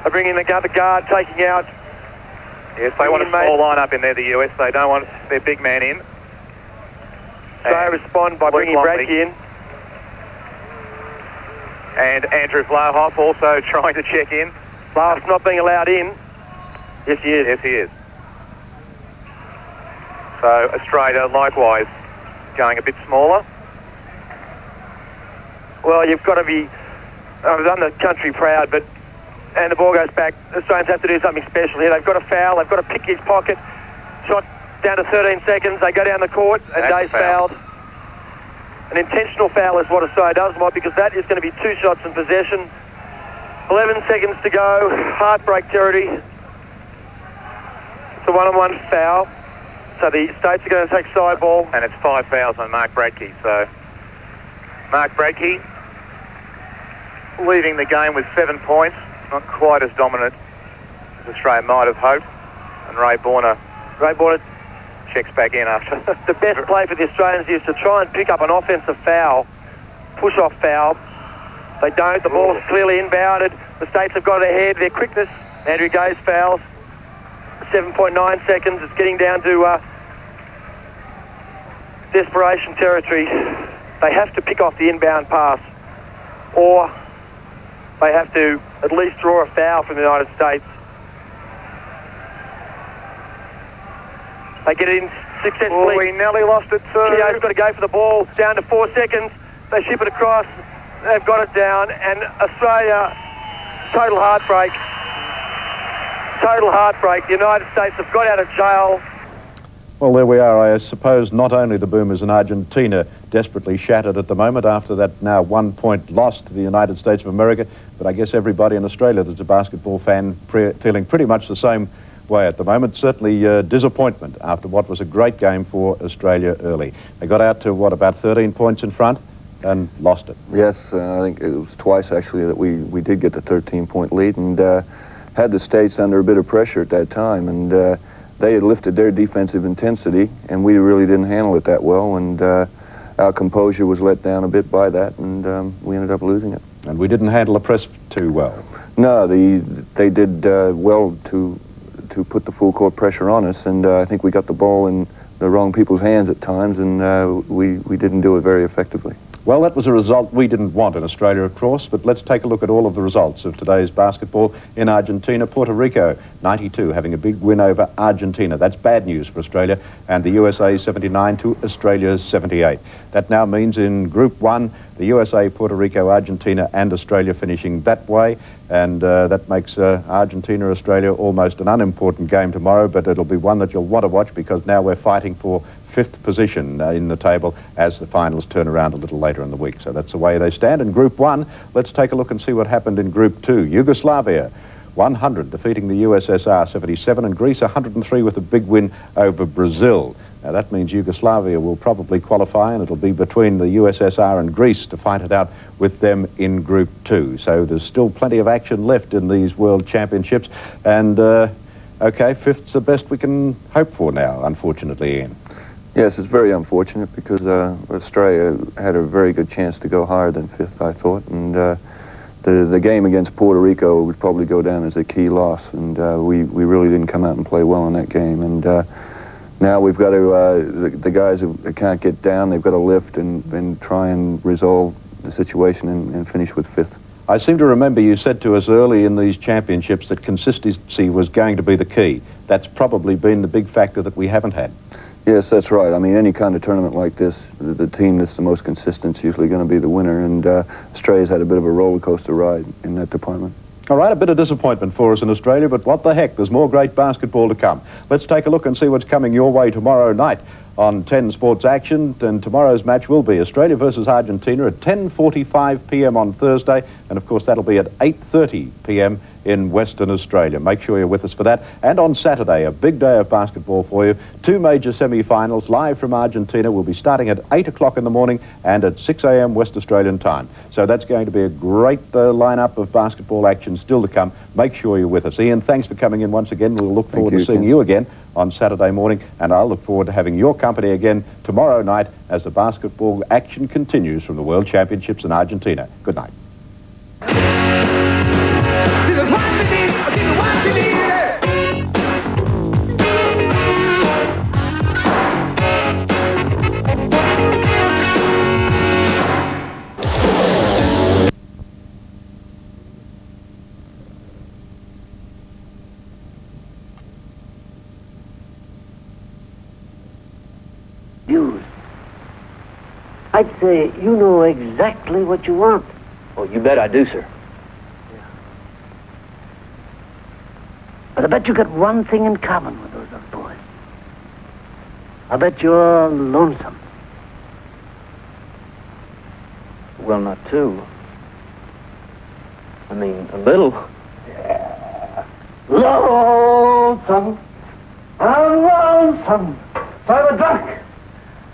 They bring in the guard taking out. Yes, they want a small line-up in there, the US. They don't want their big man in. They respond by bringing Bradke in. And Andrew Vlahoff also trying to check in. Vlahoff's not being allowed in. Yes, he is. Yes, he is. So Australia, likewise, going a bit smaller. Well, you've got to be... I've done the country proud, but... And the ball goes back. The Australians have to do something special here. They've got to foul. They've got to pick his pocket. Shot down to 13 seconds. They go down the court, and Day's fouled. An intentional foul is what Australia does, Mike, because that is going to be 2 shots in possession. 11 seconds to go. Heartbreak territory. It's a one-on-one foul. So the States are going to take side ball. And it's 5 fouls on Mark Bradke. So Mark Bradke leading the game with 7 points. Not quite as dominant as Australia might have hoped. And Ray Borner checks back in after. The best play for the Australians is to try and pick up an offensive foul, push-off foul. They don't. The ball's clearly inbounded. The States have got it ahead. Their quickness. Andrew Gaze fouls. 7.9 seconds. It's getting down to desperation territory. They have to pick off the inbound pass, or they have to at least draw a foul from the United States. They get it in successfully. Oh, we nearly lost it too. Keogh's got to go for the ball. Down to 4 seconds. They ship it across. They've got it down. And Australia, total heartbreak. Total heartbreak. The United States have got out of jail. Well, there we are. I suppose not only the Boomers in Argentina desperately shattered at the moment after that now 1-point loss to the United States of America, but I guess everybody in Australia that's a basketball fan feeling pretty much the same way at the moment. Certainly disappointment after what was a great game for Australia early. They got out to, what, about 13 points in front? and lost it. Yes, I think it was twice actually that we did get the 13-point lead, and had the States under a bit of pressure at that time, and they had lifted their defensive intensity, and we really didn't handle it that well, and our composure was let down a bit by that, and we ended up losing it. And we didn't handle the press too well. No, they did well to put the full court pressure on us, and I think we got the ball in the wrong people's hands at times, and we didn't do it very effectively. Well, that was a result we didn't want in Australia, of course, but let's take a look at all of the results of today's basketball in Argentina. Puerto Rico, 92, having a big win over Argentina. That's bad news for Australia, and the USA 79 to Australia 78. That now means in Group 1, the USA, Puerto Rico, Argentina and Australia finishing that way, and that makes Argentina, Australia almost an unimportant game tomorrow, but it'll be one that you'll want to watch because now we're fighting for 5th position in the table as the finals turn around a little later in the week. So that's the way they stand. In Group 1, let's take a look and see what happened in Group 2. Yugoslavia, 100, defeating the USSR 77, and Greece 103 with a big win over Brazil. Now that means Yugoslavia will probably qualify, and it'll be between the USSR and Greece to fight it out with them in Group 2. So there's still plenty of action left in these World Championships, and okay, 5th's the best we can hope for now, unfortunately, Ian. Yes, it's very unfortunate because Australia had a very good chance to go higher than 5th, I thought, and the game against Puerto Rico would probably go down as a key loss, and we really didn't come out and play well in that game, and now we've got to, the guys who can't get down, they've got to lift and try and resolve the situation and finish with 5th. I seem to remember you said to us early in these championships that consistency was going to be the key. That's probably been the big factor that we haven't had. Yes, that's right. I mean, any kind of tournament like this, the team that's the most consistent is usually going to be the winner, and Australia's had a bit of a roller coaster ride in that department. All right, a bit of disappointment for us in Australia, but what the heck, there's more great basketball to come. Let's take a look and see what's coming your way tomorrow night on 10 Sports Action, and tomorrow's match will be Australia versus Argentina at 10:45 p.m. on Thursday, and of course that'll be at 8:30 p.m. in Western Australia. Make sure you're with us for that. And on Saturday, a big day of basketball for you. 2 major semi-finals live from Argentina will be starting at 8 o'clock in the morning and at 6 a.m. West Australian time. So that's going to be a great lineup of basketball action still to come. Make sure you're with us. Ian, thanks for coming in once again. We'll look forward to seeing you again on Saturday morning, and I'll look forward to having your company again tomorrow night as the basketball action continues from the World Championships in Argentina. Good night. I'd say you know exactly what you want. Oh, you bet I do, sir. But I bet you got one thing in common with those other boys. I bet you're lonesome. Well, not too. I mean, a little. Yeah. Lonesome. I'm lonesome. I'm a drunk.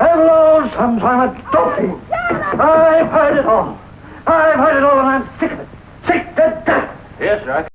I'm lonesome. I'm a dopey. I've heard it all. I've heard it all, and I'm sick of it. Sick to death. Yes, Rex.